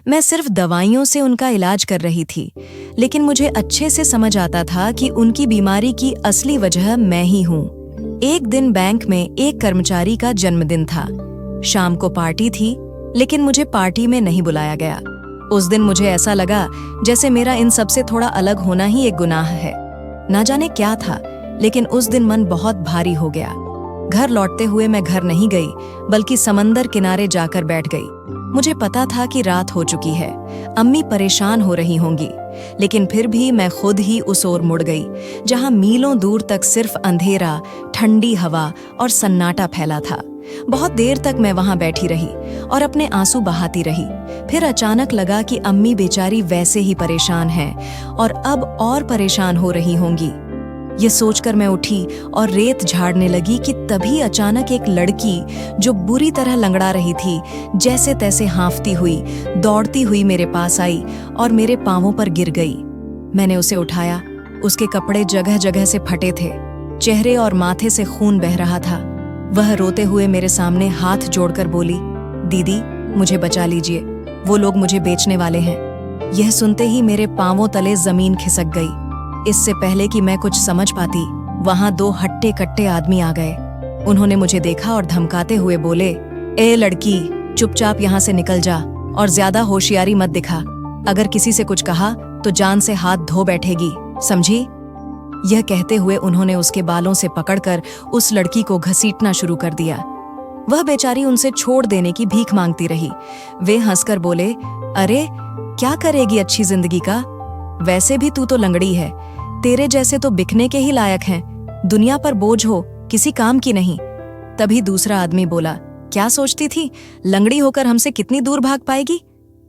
मैं सिर्फ दवाइयों से उनका इलाज कर रही थी, लेकिन मुझे अच्छे से समझ आता था कि उनकी बीमारी की असली वजह मैं ही हूँ। एक दिन बैंक में एक कर्मचारी का जन्मदिन था। शाम को पार्टी थी, लेकिन मुझे पार्टी में नहीं बुलाया गया। उस दिन मुझे ऐसा लगा जैसे मेरा इन सबसे थोड़ा अलग होना ही एक गुनाह है। ना जाने क्या था, लेकिन उस दिन मन बहुत भारी हो गया। घर लौटते हुए मैं घर नहीं गई, बल्कि समंदर किनारे जाकर बैठ गई। मुझे पता था कि रात हो चुकी है, अम्मी परेशान हो रही होंगी, लेकिन फिर भी मैं खुद ही उस ओर मुड़ गई जहां मीलों दूर तक सिर्फ अंधेरा, ठंडी हवा और सन्नाटा फैला था। बहुत देर तक मैं वहां बैठी रही और अपने आंसू बहाती रही। फिर अचानक लगा कि अम्मी बेचारी वैसे ही परेशान हैं और अब और परेशान हो रही होंगी। ये सोचकर मैं उठी और रेत झाड़ने लगी कि तभी अचानक एक लड़की जो बुरी तरह लंगड़ा रही थी, जैसे तैसे हाँफती हुई, दौड़ती हुई मेरे पास आई और मेरे पांवों पर गिर गई। मैंने उसे उठाया। उसके कपड़े जगह जगह से फटे थे, चेहरे और माथे से खून बह रहा था। वह रोते हुए मेरे सामने हाथ जोड़कर बोली, दीदी मुझे बचा लीजिए, वो लोग मुझे बेचने वाले हैं। यह सुनते ही मेरे पांवों तले जमीन खिसक गई। इससे पहले कि मैं कुछ समझ पाती, वहां दो हट्टे कट्टे आदमी आ गए। उन्होंने मुझे देखा और धमकाते हुए बोले, ए लड़की, चुपचाप यहाँ से निकल जा और ज्यादा होशियारी मत दिखा। अगर किसी से कुछ कहा तो जान से हाथ धो बैठेगी, समझी? यह कहते हुए उन्होंने उसके बालों से पकड़कर उस लड़की को घसीटना शुरू कर दिया। वह बेचारी उनसे छोड़ देने की भीख मांगती रही। वे हंसकर बोले, अरे क्या करेगी अच्छी जिंदगी का? वैसे भी तू तो लंगड़ी है, तेरे जैसे तो बिकने के ही लायक हैं। दुनिया पर बोझ हो, किसी काम की नहीं। तभी दूसरा आदमी बोला, क्या सोचती थी, लंगड़ी होकर हमसे कितनी दूर भाग पाएगी?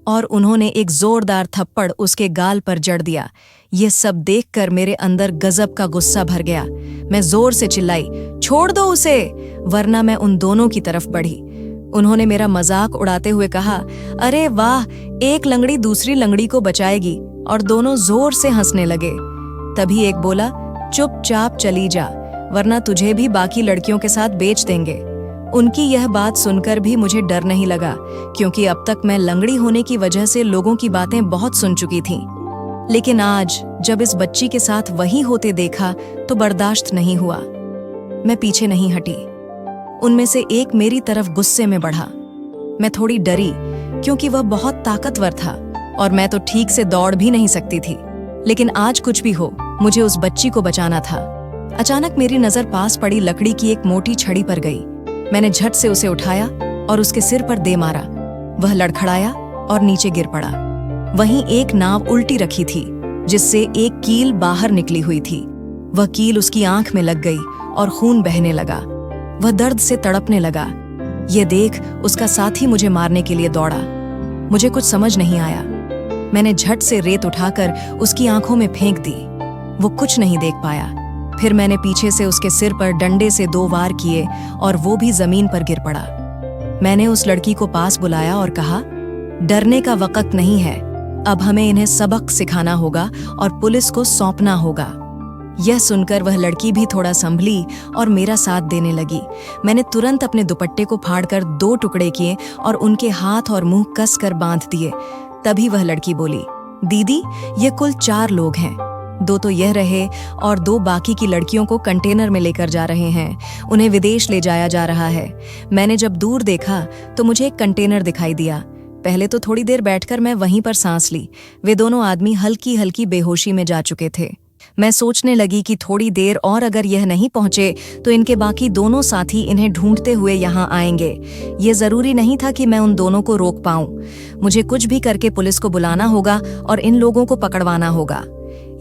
और उन्होंने एक जोरदार थप्पड़ उसके गाल पर जड़ दिया। यह सब देखकर मेरे अंदर गजब का गुस्सा भर गया। मैं जोर से चिल्लाई, छोड़ दो उसे, वरना मैं उन दोनों की तरफ बढ़ी। उन्होंने मेरा मजाक उड़ाते हुए कहा, अरे वाह, एक लंगड़ी दूसरी लंगड़ी को बचाएगी, और दोनों जोर से हंसने लगे। तभी एक बोला, चुपचाप चली जा, वरना तुझे भी बाकी लड़कियों के साथ बेच देंगे। उनकी यह बात सुनकर भी मुझे डर नहीं लगा, क्योंकि अब तक मैं लंगड़ी होने की वजह से लोगों की बातें बहुत सुन चुकी थी। लेकिन आज जब इस बच्ची के साथ वही होते देखा तो बर्दाश्त नहीं हुआ। मैं पीछे नहीं हटी। उनमें से एक मेरी तरफ गुस्से में बढ़ा। मैं थोड़ी डरी, क्योंकि वह बहुत ताकतवर था और मैं तो ठीक से दौड़ भी नहीं सकती थी। लेकिन आज कुछ भी हो, मुझे उस बच्ची को बचाना था। अचानक मेरी नजर पास पड़ी लकड़ी की एक मोटी छड़ी पर गई। मैंने झट से उसे उठाया और उसके सिर पर दे मारा। वह लड़खड़ाया और नीचे गिर पड़ा। वहीं एक नाव उल्टी रखी थी, जिससे एक कील बाहर निकली हुई थी। वह कील उसकी आंख में लग गई और खून बहने लगा। वह दर्द से तड़पने लगा। ये देख उसका साथी मुझे मारने के लिए दौड़ा। मुझे कुछ समझ नहीं आया। मैंने झट से रेत उठाकर उसकी आंखों में फेंक दी। वो कुछ नहीं देख पाया। फिर मैंने पीछे से उसके सिर पर डंडे से 2 वार किए और वो भी जमीन पर गिर पड़ा। मैंने उस लड़की को पास बुलाया और कहा, डरने का वक्त नहीं है, अब हमें इन्हें सबक सिखाना होगा और पुलिस को सौंपना होगा। यह सुनकर वह लड़की भी थोड़ा संभली और मेरा साथ देने लगी। मैंने तुरंत अपने दुपट्टे को फाड़कर 2 टुकड़े किए और उनके हाथ और मुंह कसकर बांध दिए। तभी वह लड़की बोली, दीदी ये कुल 4 लोग हैं, 2 तो यह रहे और 2 बाकी की लड़कियों को कंटेनर में लेकर जा रहे हैं। उन्हें विदेश ले जाया जा रहा है। मैंने जब दूर देखा तो मुझे एक कंटेनर दिखाई दिया। पहले तो थोड़ी देर बैठकर मैं वहीं पर सांस ली। वे दोनों आदमी हल्की हल्की बेहोशी में जा चुके थे। मैं सोचने लगी कि थोड़ी देर और अगर यह नहीं पहुंचे तो इनके बाकी दोनों साथी इन्हें ढूंढते हुए यहाँ आएंगे। ये जरूरी नहीं था कि मैं उन दोनों को रोक पाऊं। मुझे कुछ भी करके पुलिस को बुलाना होगा और इन लोगों को पकड़वाना होगा।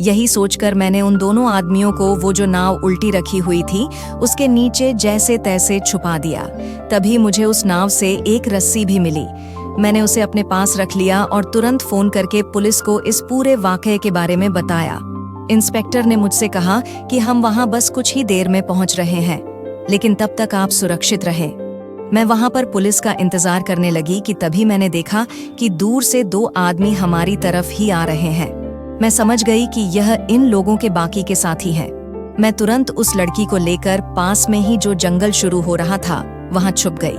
यही सोचकर मैंने उन दोनों आदमियों को वो जो नाव उल्टी रखी हुई थी उसके नीचे जैसे तैसे छुपा दिया। तभी मुझे उस नाव से एक रस्सी भी मिली। मैंने उसे अपने पास रख लिया और तुरंत फोन करके पुलिस को इस पूरे वाकये के बारे में बताया। इंस्पेक्टर ने मुझसे कहा कि हम वहां बस कुछ ही देर में पहुंच रहे हैं, लेकिन तब तक आप सुरक्षित रहें। मैं वहां पर पुलिस का इंतजार करने लगी कि तभी मैंने देखा कि दूर से 2 आदमी हमारी तरफ ही आ रहे हैं। मैं समझ गई कि यह इन लोगों के बाकी के साथी हैं। मैं तुरंत उस लड़की को लेकर पास में ही जो जंगल शुरू हो रहा था वहां छुप गई।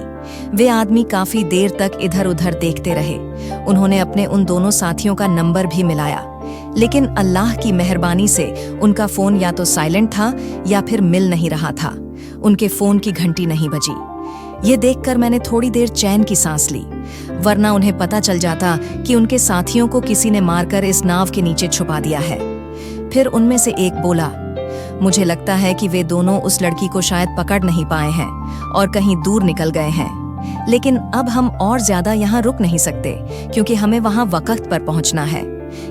वे आदमी काफी देर तक इधर उधर देखते रहे। उन्होंने अपने उन दोनों साथियों का नंबर भी मिलाया, लेकिन अल्लाह की मेहरबानी से उनका फोन या तो साइलेंट था या फिर मिल नहीं रहा था। उनके फोन की घंटी नहीं बजी। ये देखकर मैंने थोड़ी देर चैन की सांस ली, वरना उन्हें पता चल जाता कि उनके साथियों को किसी ने मारकर इस नाव के नीचे छुपा दिया है। फिर उनमें से एक बोला, मुझे लगता है कि वे दोनों उस लड़की को शायद पकड़ नहीं पाए हैं और कहीं दूर निकल गए हैं। लेकिन अब हम और ज्यादा यहाँ रुक नहीं सकते, क्योंकि हमें वहाँ वक्त पर पहुँचना है।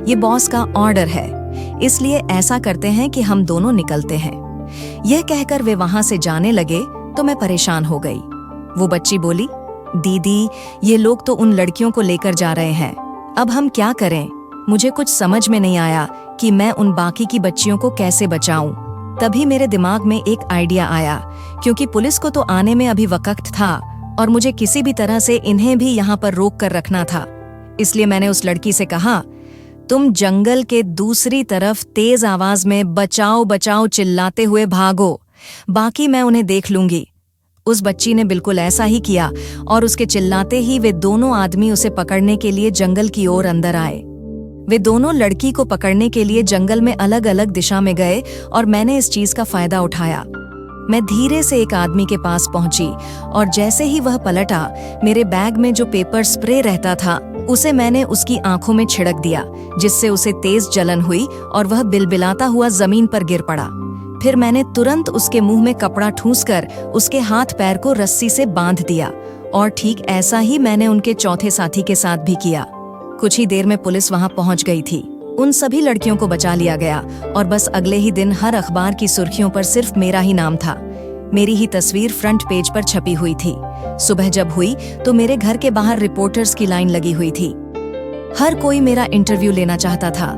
ये बॉस का ऑर्डर है, इसलिए ऐसा करते हैं कि हम दोनों निकलते हैं। यह कहकर वे वहां से जाने लगे तो मैं परेशान हो गई। वो बच्ची बोली, दीदी ये लोग तो उन लड़कियों को लेकर जा रहे हैं, अब हम क्या करें? मुझे कुछ समझ में नहीं आया कि मैं उन बाकी की बच्चियों को कैसे बचाऊं। तभी मेरे दिमाग में एक आइडिया आया, क्योंकि पुलिस को तो आने में अभी वक्त था और मुझे किसी भी तरह से इन्हें भी यहाँ पर रोक कर रखना था। इसलिए मैंने उस लड़की से कहा, तुम जंगल के दूसरी तरफ तेज आवाज में बचाओ बचाओ चिल्लाते हुए भागो, बाकी मैं उन्हें देख लूंगी। उस बच्ची ने बिल्कुल ऐसा ही किया और उसके चिल्लाते ही वे दोनों आदमी उसे पकड़ने के लिए जंगल की ओर अंदर आए। वे दोनों लड़की को पकड़ने के लिए जंगल में अलग अलग दिशा में गए और मैंने इस चीज का फायदा उठाया। मैं धीरे से एक आदमी के पास पहुंची और जैसे ही वह पलटा, मेरे बैग में जो पेपर स्प्रे रहता था उसे मैंने उसकी आंखों में छिड़क दिया, जिससे उसे तेज जलन हुई और वह बिलबिलाता हुआ जमीन पर गिर पड़ा। फिर मैंने तुरंत उसके मुंह में कपड़ा ठूंसकर उसके हाथ पैर को रस्सी से बांध दिया और ठीक ऐसा ही मैंने उनके चौथे साथी के साथ भी किया। कुछ ही देर में पुलिस वहां पहुंच गई थी। उन सभी लड़कियों को बचा लिया गया और बस अगले ही दिन हर अखबार की सुर्खियों पर सिर्फ मेरा ही नाम था। मेरी ही तस्वीर फ्रंट पेज पर छपी हुई थी। सुबह जब हुई तो मेरे घर के बाहर रिपोर्टर्स की लाइन लगी हुई थी। हर कोई मेरा इंटरव्यू लेना चाहता था।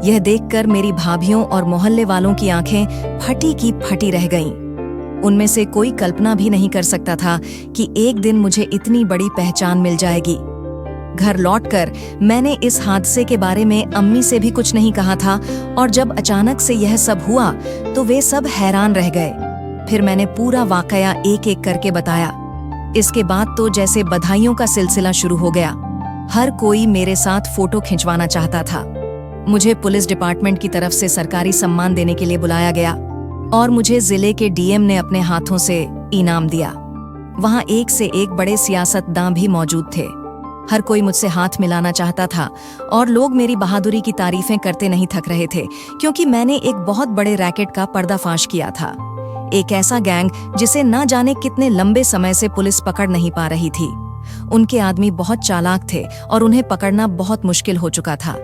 यह देखकर मेरी भाभियों और मोहल्ले वालों की आंखें फटी की फटी रह गईं। उनमें से कोई कल्पना भी नहीं कर सकता था कि एक दिन मुझे इतनी बड़ी पहचान मिल जाएगी। घर लौटकर मैंने इस हादसे के बारे में अम्मी से भी कुछ नहीं कहा था और जब अचानक से यह सब हुआ तो वे सब हैरान रह गए। फिर मैंने पूरा वाकया एक एक करके बताया। इसके बाद तो जैसे बधाइयों का सिलसिला शुरू हो गया। हर कोई मेरे साथ फोटो खिंचवाना चाहता था। मुझे पुलिस डिपार्टमेंट की तरफ से सरकारी सम्मान देने के लिए बुलाया गया और मुझे जिले के डीएम ने अपने हाथों से इनाम दिया। वहां एक से एक बड़े सियासतदान भी मौजूद थे। हर कोई मुझसे हाथ मिलाना चाहता था और लोग मेरी बहादुरी की तारीफें करते नहीं थक रहे थे, क्योंकि मैंने एक बहुत बड़े रैकेट का पर्दाफाश किया था। एक ऐसा गैंग जिसे ना जाने कितने लंबे समय से पुलिस पकड़ नहीं पा रही थी। उनके आदमी बहुत चालाक थे और उन्हें पकड़ना बहुत मुश्किल हो चुका था।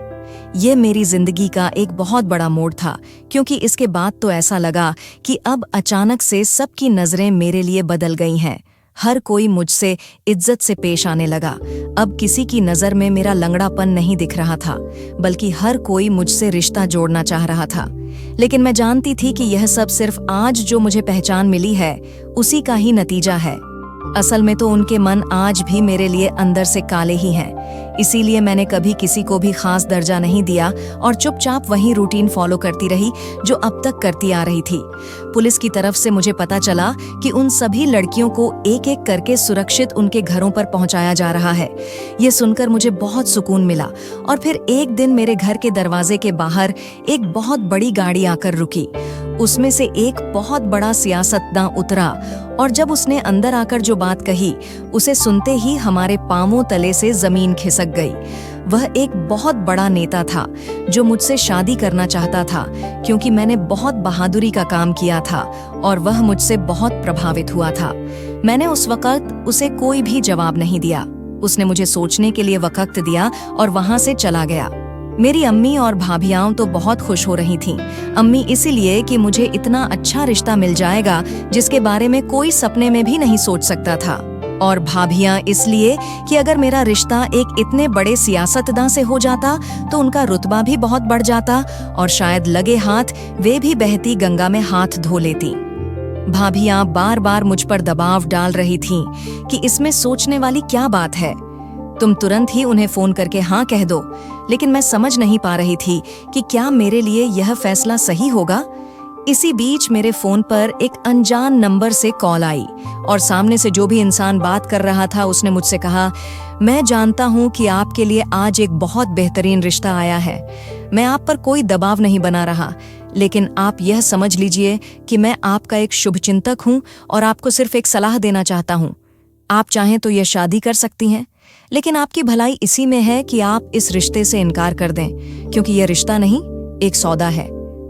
ये मेरी जिंदगी का एक बहुत बड़ा मोड़ था, क्योंकि इसके बाद तो ऐसा लगा कि अब अचानक से सबकी नजरें मेरे लिए बदल गई हैं। हर कोई मुझसे इज्जत से पेश आने लगा। अब किसी की नजर में मेरा लंगड़ापन नहीं दिख रहा था, बल्कि हर कोई मुझसे रिश्ता जोड़ना चाह रहा था। लेकिन मैं जानती थी कि यह सब सिर्फ आज जो मुझे पहचान मिली है उसी का ही नतीजा है। असल में तो उनके मन आज भी मेरे लिए अंदर से काले ही हैं। इसीलिए मैंने कभी किसी को भी खास दर्जा नहीं दिया और चुपचाप वही रूटीन फॉलो करती रही जो अब तक करती आ रही थी। पुलिस की तरफ से मुझे पता चला कि उन सभी लड़कियों को एक एक करके सुरक्षित उनके घरों पर पहुंचाया जा रहा है। ये सुनकर मुझे बहुत सुकून मिला। और फिर एक दिन मेरे घर के दरवाजे के बाहर एक बहुत बड़ी गाड़ी आकर रुकी। उसमें से एक बहुत बड़ा सियासतदान उतरा और जब उसने अंदर आकर जो बात कही, उसे सुनते ही हमारे पांवों तले से जमीन खिसक गई। वह एक बहुत बड़ा नेता था जो मुझसे शादी करना चाहता था, क्योंकि मैंने बहुत बहादुरी का काम किया था और वह मुझसे बहुत प्रभावित हुआ था। मैंने उस वक्त उसे कोई भी जवाब नहीं दिया। उसने मुझे सोचने के लिए वक्त दिया और वहां से चला गया। मेरी अम्मी और भाभियां तो बहुत खुश हो रही थीं। अम्मी इसीलिए कि मुझे इतना अच्छा रिश्ता मिल जाएगा जिसके बारे में कोई सपने में भी नहीं सोच सकता था, और भाभियां इसलिए कि अगर मेरा रिश्ता एक इतने बड़े सियासतदान से हो जाता तो उनका रुतबा भी बहुत बढ़ जाता और शायद लगे हाथ वे भी बहती गंगा में हाथ धो लेती। भाभियां बार बार मुझ पर दबाव डाल रही थीं कि इसमें सोचने वाली क्या बात है, तुम तुरंत ही उन्हें फोन करके हाँ कह दो। लेकिन मैं समझ नहीं पा रही थी कि क्या मेरे लिए यह फैसला सही होगा। इसी बीच मेरे फोन पर एक अनजान नंबर से कॉल आई और सामने से जो भी इंसान बात कर रहा था उसने मुझसे कहा, मैं जानता हूँ कि आपके लिए आज एक बहुत बेहतरीन रिश्ता आया है। मैं आप पर कोई दबाव नहीं बना रहा, लेकिन आप यह समझ लीजिए कि मैं आपका एक शुभचिंतक हूँ और आपको सिर्फ एक सलाह देना चाहता हूँ। आप चाहें तो यह शादी कर सकती हैं, लेकिन आपकी भलाई इसी में है कि आप इस रिश्ते से इनकार कर दें, क्योंकि यह रिश्ता नहीं, एक सौदा है।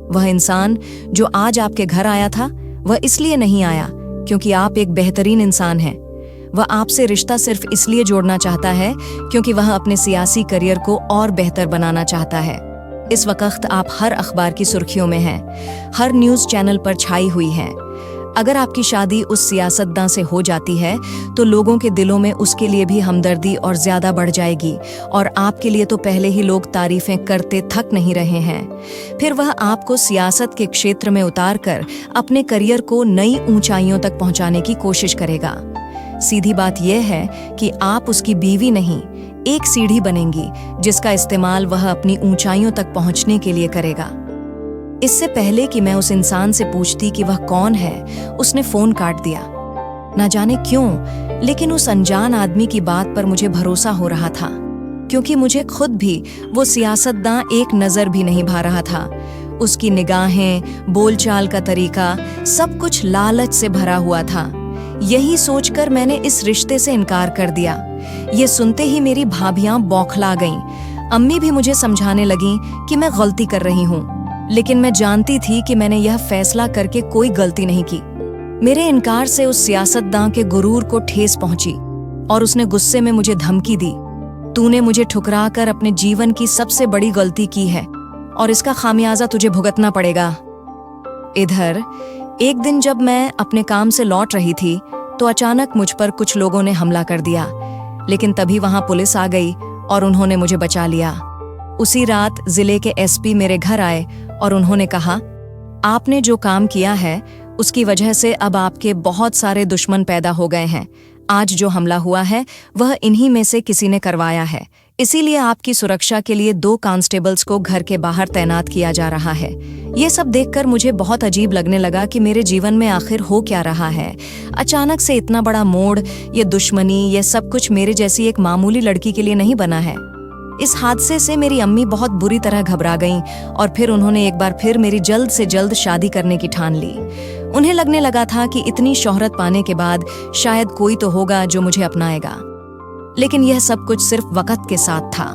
वह इंसान जो आज आपके घर आया था, वह इसलिए नहीं आया क्योंकि आप एक बेहतरीन इंसान हैं। वह आपसे रिश्ता सिर्फ इसलिए जोड़ना चाहता है क्योंकि वह अपने सियासी करियर को और बेहतर बनाना चाहता है। इस वक्त आप हर अखबार की सुर्खियों में हैं, हर न्यूज़ चैनल पर छाई हुई हैं। अगर आपकी शादी उस सियासतदान से हो जाती है तो लोगों के दिलों में उसके लिए भी हमदर्दी और ज्यादा बढ़ जाएगी, और आपके लिए तो पहले ही लोग तारीफें करते थक नहीं रहे हैं। फिर वह आपको सियासत के क्षेत्र में उतारकर अपने करियर को नई ऊंचाइयों तक पहुंचाने की कोशिश करेगा। सीधी बात यह है कि आप उसकी बीवी नहीं, एक सीढ़ी बनेंगी जिसका इस्तेमाल वह अपनी ऊंचाइयों तक पहुंचने के लिए करेगा। इससे पहले कि मैं उस इंसान से पूछती कि वह कौन है, उसने फोन काट दिया। ना जाने क्यों, लेकिन उस अनजान आदमी की बात पर मुझे भरोसा हो रहा था, क्योंकि मुझे खुद भी वो सियासतदान एक नजर भी नहीं भा रहा था। उसकी निगाहें, बोलचाल का तरीका, सब कुछ लालच से भरा हुआ था। यही सोचकर मैंने इस रिश्ते से इनकार कर दिया। ये सुनते ही मेरी भाभियां बौखला गईं। अम्मी भी मुझे समझाने लगीं कि मैं गलती कर रही हूँ, लेकिन मैं जानती थी कि मैंने यह फैसला करके कोई गलती नहीं की। मेरे इनकार से उस सियासतदान के गुरूर को ठेस पहुंची और उसने गुस्से में मुझे धमकी दी, तूने मुझे ठुकरा कर अपने जीवन की सबसे बड़ी गलती की है और इसका खामियाजा तुझे भुगतना पड़ेगा। इधर एक दिन जब मैं अपने काम से लौट रही थी तो अचानक मुझ पर कुछ लोगों ने हमला कर दिया, लेकिन तभी वहां पुलिस आ गई और उन्होंने मुझे बचा लिया। उसी रात जिले के एसपी मेरे घर आए और उन्होंने कहा, आपने जो काम किया है उसकी वजह से अब आपके बहुत सारे दुश्मन पैदा हो गए हैं। आज जो हमला हुआ है वह इन्हीं में से किसी ने करवाया है, इसीलिए आपकी सुरक्षा के लिए 2 कांस्टेबल्स को घर के बाहर तैनात किया जा रहा है। ये सब देखकर मुझे बहुत अजीब लगने लगा कि मेरे जीवन में आखिर हो क्या रहा है। अचानक से इतना बड़ा मोड़, ये दुश्मनी, ये सब कुछ मेरे जैसी एक मामूली लड़की के लिए नहीं बना है। इस हादसे से मेरी अम्मी बहुत बुरी तरह घबरा गईं और फिर उन्होंने एक बार फिर मेरी जल्द से जल्द शादी करने की ठान ली। उन्हें लगने लगा था कि इतनी शोहरत पाने के बाद शायद कोई तो होगा जो मुझे अपनाएगा, लेकिन यह सब कुछ सिर्फ वक्त के साथ था।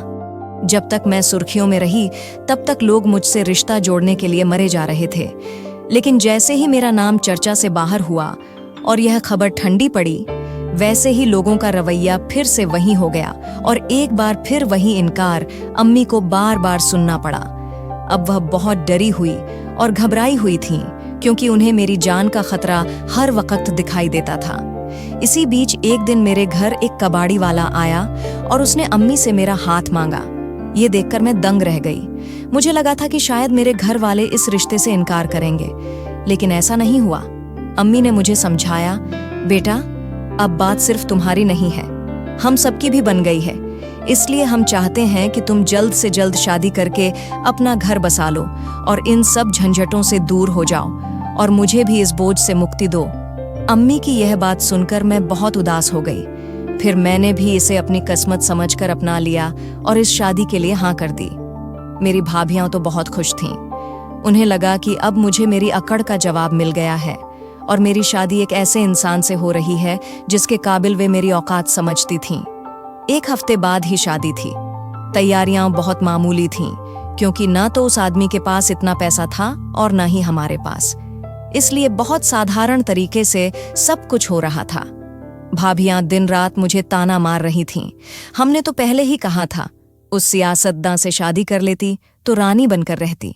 जब तक मैं सुर्खियों में रही तब तक लोग मुझसे रिश्ता जोड़ने के लिए मरे जा रहे थे, लेकिन जैसे ही मेरा नाम चर्चा से बाहर हुआ और यह खबर ठंडी पड़ी, वैसे ही लोगों का रवैया फिर से वही हो गया और एक बार फिर वही इनकार अम्मी को बार बार सुनना पड़ा। अब वह बहुत डरी हुई और घबराई हुई थीं, क्योंकि उन्हें मेरी जान का खतरा हर वक्त दिखाई देता था। इसी बीच एक दिन मेरे घर एक कबाड़ी वाला आया और उसने अम्मी से मेरा हाथ मांगा। ये देखकर मैं दंग रह गई। मुझे लगा था कि शायद मेरे घर वाले इस रिश्ते से इनकार करेंगे, लेकिन ऐसा नहीं हुआ। अम्मी ने मुझे समझाया, बेटा अब बात सिर्फ तुम्हारी नहीं है, हम सबकी भी बन गई है। इसलिए हम चाहते हैं कि तुम जल्द से जल्द शादी करके अपना घर बसा लो और इन सब झंझटों से दूर हो जाओ और मुझे भी इस बोझ से मुक्ति दो। अम्मी की यह बात सुनकर मैं बहुत उदास हो गई। फिर मैंने भी इसे अपनी किस्मत समझकर अपना लिया और इस शादी के लिए हाँ कर दी। मेरी भाभियां तो बहुत खुश थीं। उन्हें लगा कि अब मुझे मेरी अकड़ का जवाब मिल गया है और मेरी शादी एक ऐसे इंसान से हो रही है जिसके काबिल वे मेरी औकात समझती थीं। 1 हफ्ते बाद ही शादी थी। तैयारियां बहुत मामूली थीं, क्योंकि ना तो उस आदमी के पास इतना पैसा था और ना ही हमारे पास। इसलिए बहुत साधारण तरीके से सब कुछ हो रहा था। भाभियां दिन रात मुझे ताना मार रही थीं। हमने तो पहले ही कहा था, उस सियासतदां से शादी कर लेती तो रानी बनकर रहती।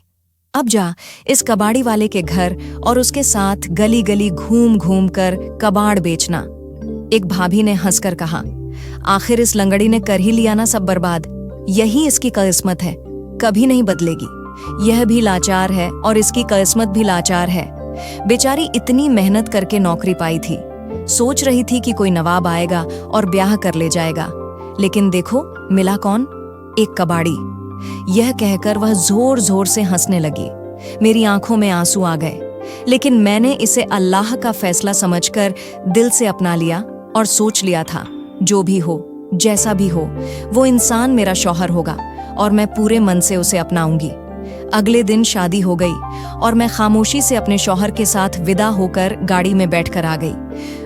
अब जा इस कबाड़ी वाले के घर और उसके साथ गली गली घूम घूम कर कबाड़ बेचना। एक भाभी ने हंसकर कहा, आखिर इस लंगड़ी ने कर ही लिया ना सब बर्बाद। यही इसकी किस्मत है, कभी नहीं बदलेगी। यह भी लाचार है और इसकी किस्मत भी लाचार है। बेचारी इतनी मेहनत करके नौकरी पाई थी, सोच रही थी कि कोई नवाब आएगा और ब्याह कर ले जाएगा, लेकिन देखो मिला कौन, एक कबाड़ी। यह कहकर वह जोर जोर से हंसने लगी। मेरी आंखों में आंसू आ गए, लेकिन मैंने इसे अल्लाह का फैसला समझकर दिल से अपना लिया और सोच लिया था, जो भी हो जैसा भी हो वो इंसान मेरा शौहर होगा और मैं पूरे मन से उसे अपनाऊंगी। अगले दिन शादी हो गई और मैं खामोशी से अपने शौहर के साथ विदा होकर गाड़ी में बैठकर आ गई।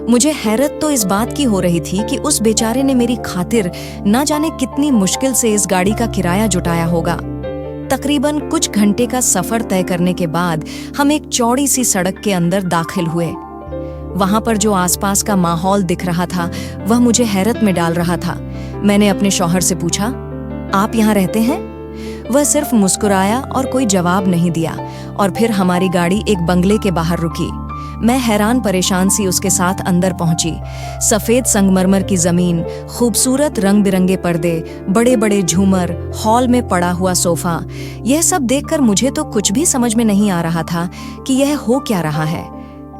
मुझे हैरत तो इस बात की हो रही थी कि उस बेचारे ने मेरी खातिर ना जाने कितनी मुश्किल से इस गाड़ी का किराया जुटाया होगा। तकरीबन कुछ घंटे का सफर तय करने के बाद हम एक चौड़ी सी सड़क के अंदर दाखिल हुए। वहां पर जो आसपास का माहौल दिख रहा था वह मुझे हैरत में डाल रहा था। मैंने अपने शौहर से पूछा, आप यहाँ रहते हैं? वह सिर्फ मुस्कुराया और कोई जवाब नहीं दिया और फिर हमारी गाड़ी एक बंगले के बाहर रुकी। मैं हैरान परेशान सी उसके साथ अंदर पहुंची। सफेद संगमरमर की जमीन, खूबसूरत रंग बिरंगे पर्दे, बड़े बड़े झूमर, हॉल में पड़ा हुआ सोफा, यह सब देखकर मुझे तो कुछ भी समझ में नहीं आ रहा था कि यह हो क्या रहा है।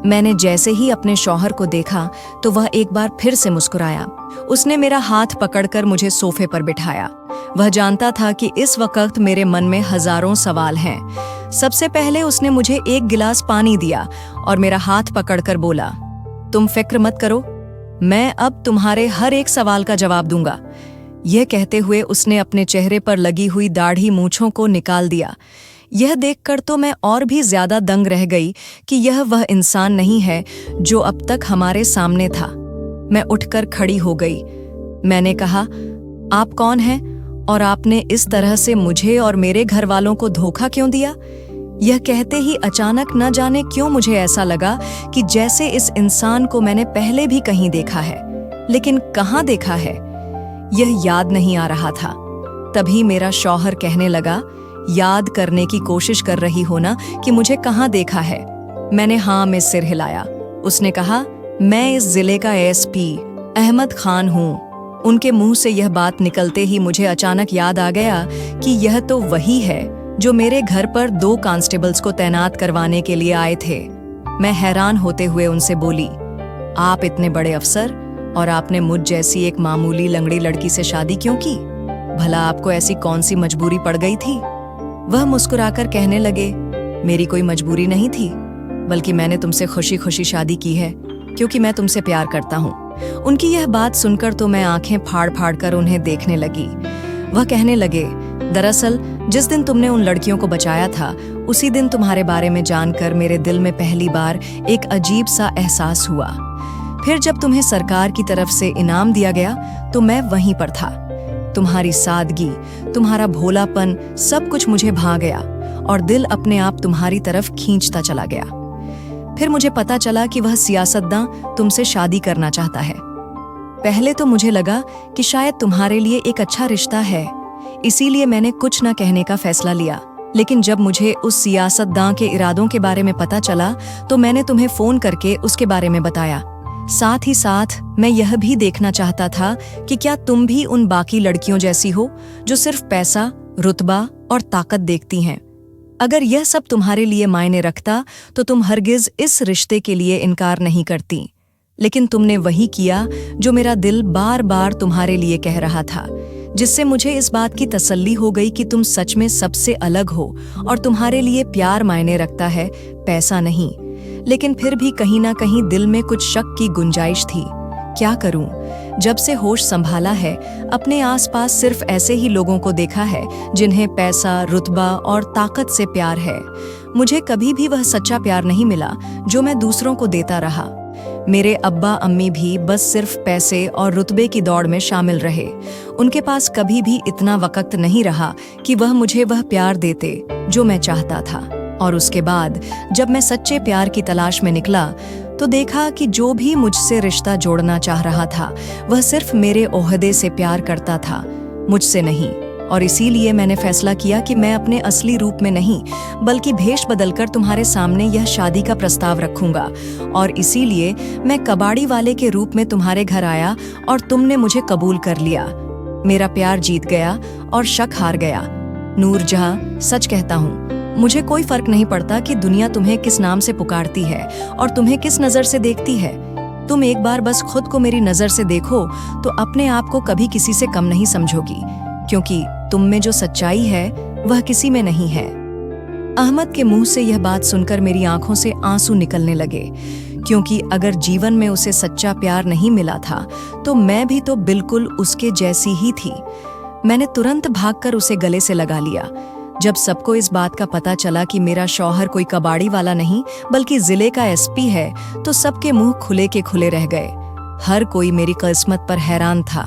मैंने जैसे ही अपने शौहर को देखा तो वह एक बार फिर से मुस्कुराया। उसने मेरा हाथ पकड़कर मुझे सोफे पर बिठाया। वह जानता था कि इस वक्त मेरे मन में हजारों सवाल हैं। सबसे पहले उसने मुझे एक गिलास पानी दिया और मेरा हाथ पकड़कर बोला, तुम फिक्र मत करो, मैं अब तुम्हारे हर एक सवाल का जवाब दूंगा। यह कहते हुए उसने अपने चेहरे पर लगी हुई दाढ़ी मूंछों को निकाल दिया। यह देखकर तो मैं और भी ज्यादा दंग रह गई कि यह वह इंसान नहीं है जो अब तक हमारे सामने था। मैं उठकर खड़ी हो गई। मैंने कहा, आप कौन हैं और आपने इस तरह से मुझे और मेरे घर वालों को धोखा क्यों दिया? यह कहते ही अचानक न जाने क्यों मुझे ऐसा लगा कि जैसे इस इंसान को मैंने पहले भी कहीं देखा है, लेकिन कहाँ देखा है यह याद नहीं आ रहा था। तभी मेरा शौहर कहने लगा, याद करने की कोशिश कर रही हो ना कि मुझे कहाँ देखा है? मैंने हाँ में सिर हिलाया। उसने कहा, मैं इस जिले का एसपी अहमद खान हूँ। उनके मुंह से यह बात निकलते ही मुझे अचानक याद आ गया कि यह तो वही है जो मेरे घर पर 2 कांस्टेबल्स को तैनात करवाने के लिए आए थे। मैं हैरान होते हुए उनसे बोली, आप इतने बड़े अफसर और आपने मुझ जैसी एक मामूली लंगड़ी लड़की से शादी क्यों की? भला आपको ऐसी कौन सी मजबूरी पड़ गई थी? वह मुस्कुराकर कहने लगे, मेरी कोई मजबूरी नहीं थी, बल्कि मैंने तुमसे खुशी खुशी शादी की है क्योंकि मैं तुमसे प्यार करता हूँ। उनकी यह बात सुनकर तो मैं आंखें फाड़ फाड़ कर उन्हें देखने लगी। वह कहने लगे, दरअसल जिस दिन तुमने उन लड़कियों को बचाया था उसी दिन तुम्हारे बारे में जानकर मेरे दिल में पहली बार एक अजीब सा एहसास हुआ। फिर जब तुम्हें सरकार की तरफ से इनाम दिया गया तो मैं वहीं पर था। तुम्हारी सादगी, तुम्हारा भोलापन, सब कुछ मुझे भा गया और दिल अपने आप तुम्हारी तरफ खींचता चला गया। फिर मुझे पता चला कि वह सियासतदां तुमसे शादी करना चाहता है। पहले तो मुझे लगा कि शायद तुम्हारे लिए एक अच्छा रिश्ता है, इसीलिए मैंने कुछ न कहने का फैसला लिया। लेकिन जब मुझे उस सियासतदां के इरादों के बारे में पता चला तो मैंने तुम्हें फोन करके उसके बारे में बताया। साथ ही साथ मैं यह भी देखना चाहता था कि क्या तुम भी उन बाकी लड़कियों जैसी हो जो सिर्फ पैसा, रुतबा और ताकत देखती हैं। अगर यह सब तुम्हारे लिए मायने रखता तो तुम हरगिज इस रिश्ते के लिए इनकार नहीं करती। लेकिन तुमने वही किया जो मेरा दिल बार बार तुम्हारे लिए कह रहा था, जिससे मुझे इस बात की तसल्ली हो गई कि तुम सच में सबसे अलग हो और तुम्हारे लिए प्यार मायने रखता है, पैसा नहीं। लेकिन फिर भी कहीं ना कहीं दिल में कुछ शक की गुंजाइश थी। क्या करूं? जब से होश संभाला है, अपने आसपास सिर्फ ऐसे ही लोगों को देखा है जिन्हें पैसा, रुतबा और ताकत से प्यार है। मुझे कभी भी वह सच्चा प्यार नहीं मिला जो मैं दूसरों को देता रहा। मेरे अब्बा अम्मी भी बस सिर्फ पैसे और रुतबे की दौड़ में शामिल रहे। उनके पास कभी भी इतना वक्त नहीं रहा कि वह मुझे वह प्यार देते जो मैं चाहता था। और उसके बाद जब मैं सच्चे प्यार की तलाश में निकला तो देखा कि जो भी मुझसे रिश्ता जोड़ना चाह रहा था वह सिर्फ मेरे ओहदे से प्यार करता था, मुझसे नहीं। और इसीलिए मैंने फैसला किया कि मैं अपने असली रूप में नहीं बल्कि भेष बदलकर तुम्हारे सामने यह शादी का प्रस्ताव रखूंगा। और इसीलिए मैं कबाड़ी वाले के रूप में तुम्हारे घर आया और तुमने मुझे कबूल कर लिया। मेरा प्यार जीत गया और शक हार गया। नूरजहां, सच कहता हूँ, मुझे कोई फर्क नहीं पड़ता कि दुनिया तुम्हें किस नाम से पुकारती है और तुम्हें किस नजर से देखती है। तुम एक बार बस खुद को मेरी नजर से देखो तो अपने आप को कभी किसी से कम नहीं समझोगी, क्योंकि तुम में जो सच्चाई है वह किसी में नहीं है। अहमद के मुंह से यह बात सुनकर मेरी आंखों से आंसू निकलने लगे, क्योंकि अगर जीवन में उसे सच्चा प्यार नहीं मिला था तो मैं भी तो बिल्कुल उसके जैसी ही थी। मैंने तुरंत भागकर उसे गले से लगा लिया। जब सबको इस बात का पता चला कि मेरा शौहर कोई कबाड़ी वाला नहीं बल्कि जिले का एसपी है तो सबके मुंह खुले के खुले रह गए। हर कोई मेरी किस्मत पर हैरान था।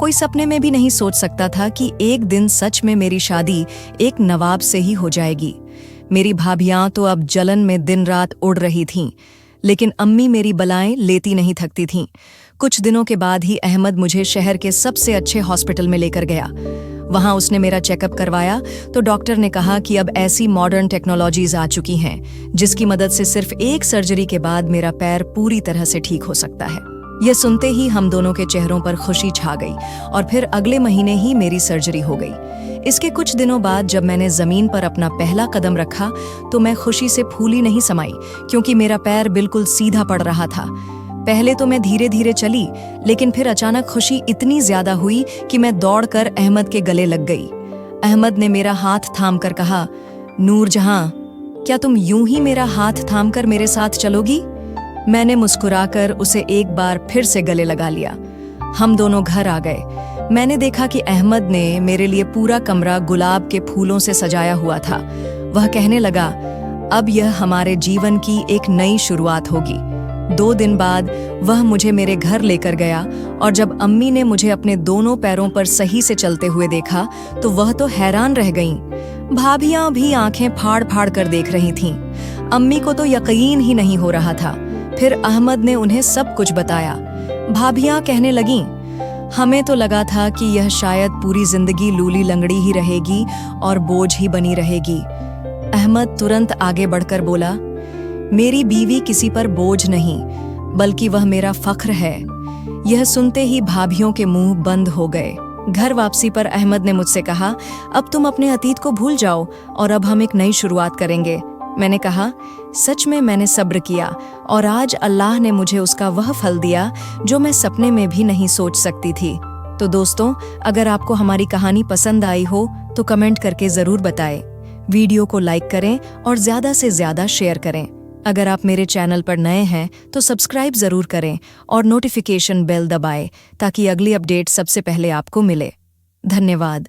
कोई सपने में भी नहीं सोच सकता था कि एक दिन सच में मेरी शादी एक नवाब से ही हो जाएगी। मेरी भाभियां तो अब जलन में दिन रात उड़ रही थीं, लेकिन अम्मी मेरी बलाएं लेती नहीं थकती थीं। कुछ दिनों के बाद ही अहमद मुझे शहर के सबसे अच्छे हॉस्पिटल में लेकर गया। वहां उसने मेरा चेकअप करवाया तो डॉक्टर ने कहा कि अब ऐसी मॉडर्न टेक्नोलॉजीज आ चुकी हैं जिसकी मदद से सिर्फ एक सर्जरी के बाद मेरा पैर पूरी तरह से ठीक हो सकता है। यह सुनते ही हम दोनों के चेहरों पर खुशी छा गई और फिर अगले महीने ही मेरी सर्जरी हो गई। इसके कुछ दिनों बाद जब मैंने जमीन पर अपना पहला कदम रखा तो मैं खुशी से फूली नहीं समाई, क्योंकि मेरा पैर बिल्कुल सीधा पड़ रहा था। पहले तो मैं धीरे धीरे चली, लेकिन फिर अचानक खुशी इतनी ज्यादा हुई कि मैं दौड़कर अहमद के गले लग गई। अहमद ने मेरा हाथ थामकर कहा, नूरजहां, क्या तुम यूं ही मेरा हाथ थामकर मेरे साथ चलोगी? मैंने मुस्कुराकर उसे एक बार फिर से गले लगा लिया। हम दोनों घर आ गए। मैंने देखा कि अहमद ने मेरे लिए पूरा कमरा गुलाब के फूलों से सजाया हुआ था। वह कहने लगा, अब यह हमारे जीवन की एक नई शुरुआत होगी। 2 दिन बाद वह मुझे मेरे घर लेकर गया और जब अम्मी ने मुझे अपने दोनों पैरों पर सही से चलते हुए देखा तो वह तो हैरान रह गईं। भाभियां भी आंखें फाड़ फाड़ कर देख रही थीं। अम्मी को तो यकीन ही नहीं हो रहा था। फिर अहमद ने उन्हें सब कुछ बताया। भाभियां कहने लगीं, हमें तो लगा था कि यह शायद पूरी जिंदगी लूली लंगड़ी ही रहेगी और बोझ ही बनी रहेगी। अहमद तुरंत आगे बढ़कर बोला, मेरी बीवी किसी पर बोझ नहीं बल्कि वह मेरा फख्र है। यह सुनते ही भाभियों के मुंह बंद हो गए। घर वापसी पर अहमद ने मुझसे कहा, अब तुम अपने अतीत को भूल जाओ और अब हम एक नई शुरुआत करेंगे। मैंने कहा, सच में मैंने सब्र किया और आज अल्लाह ने मुझे उसका वह फल दिया जो मैं सपने में भी नहीं सोच सकती थी। तो दोस्तों, अगर आपको हमारी कहानी पसंद आई हो तो कमेंट करके जरूर बताएं। वीडियो को लाइक करें और ज्यादा से ज्यादा शेयर करें। अगर आप मेरे चैनल पर नए हैं तो सब्सक्राइब जरूर करें और नोटिफिकेशन बेल दबाएं ताकि अगली अपडेट सबसे पहले आपको मिले। धन्यवाद।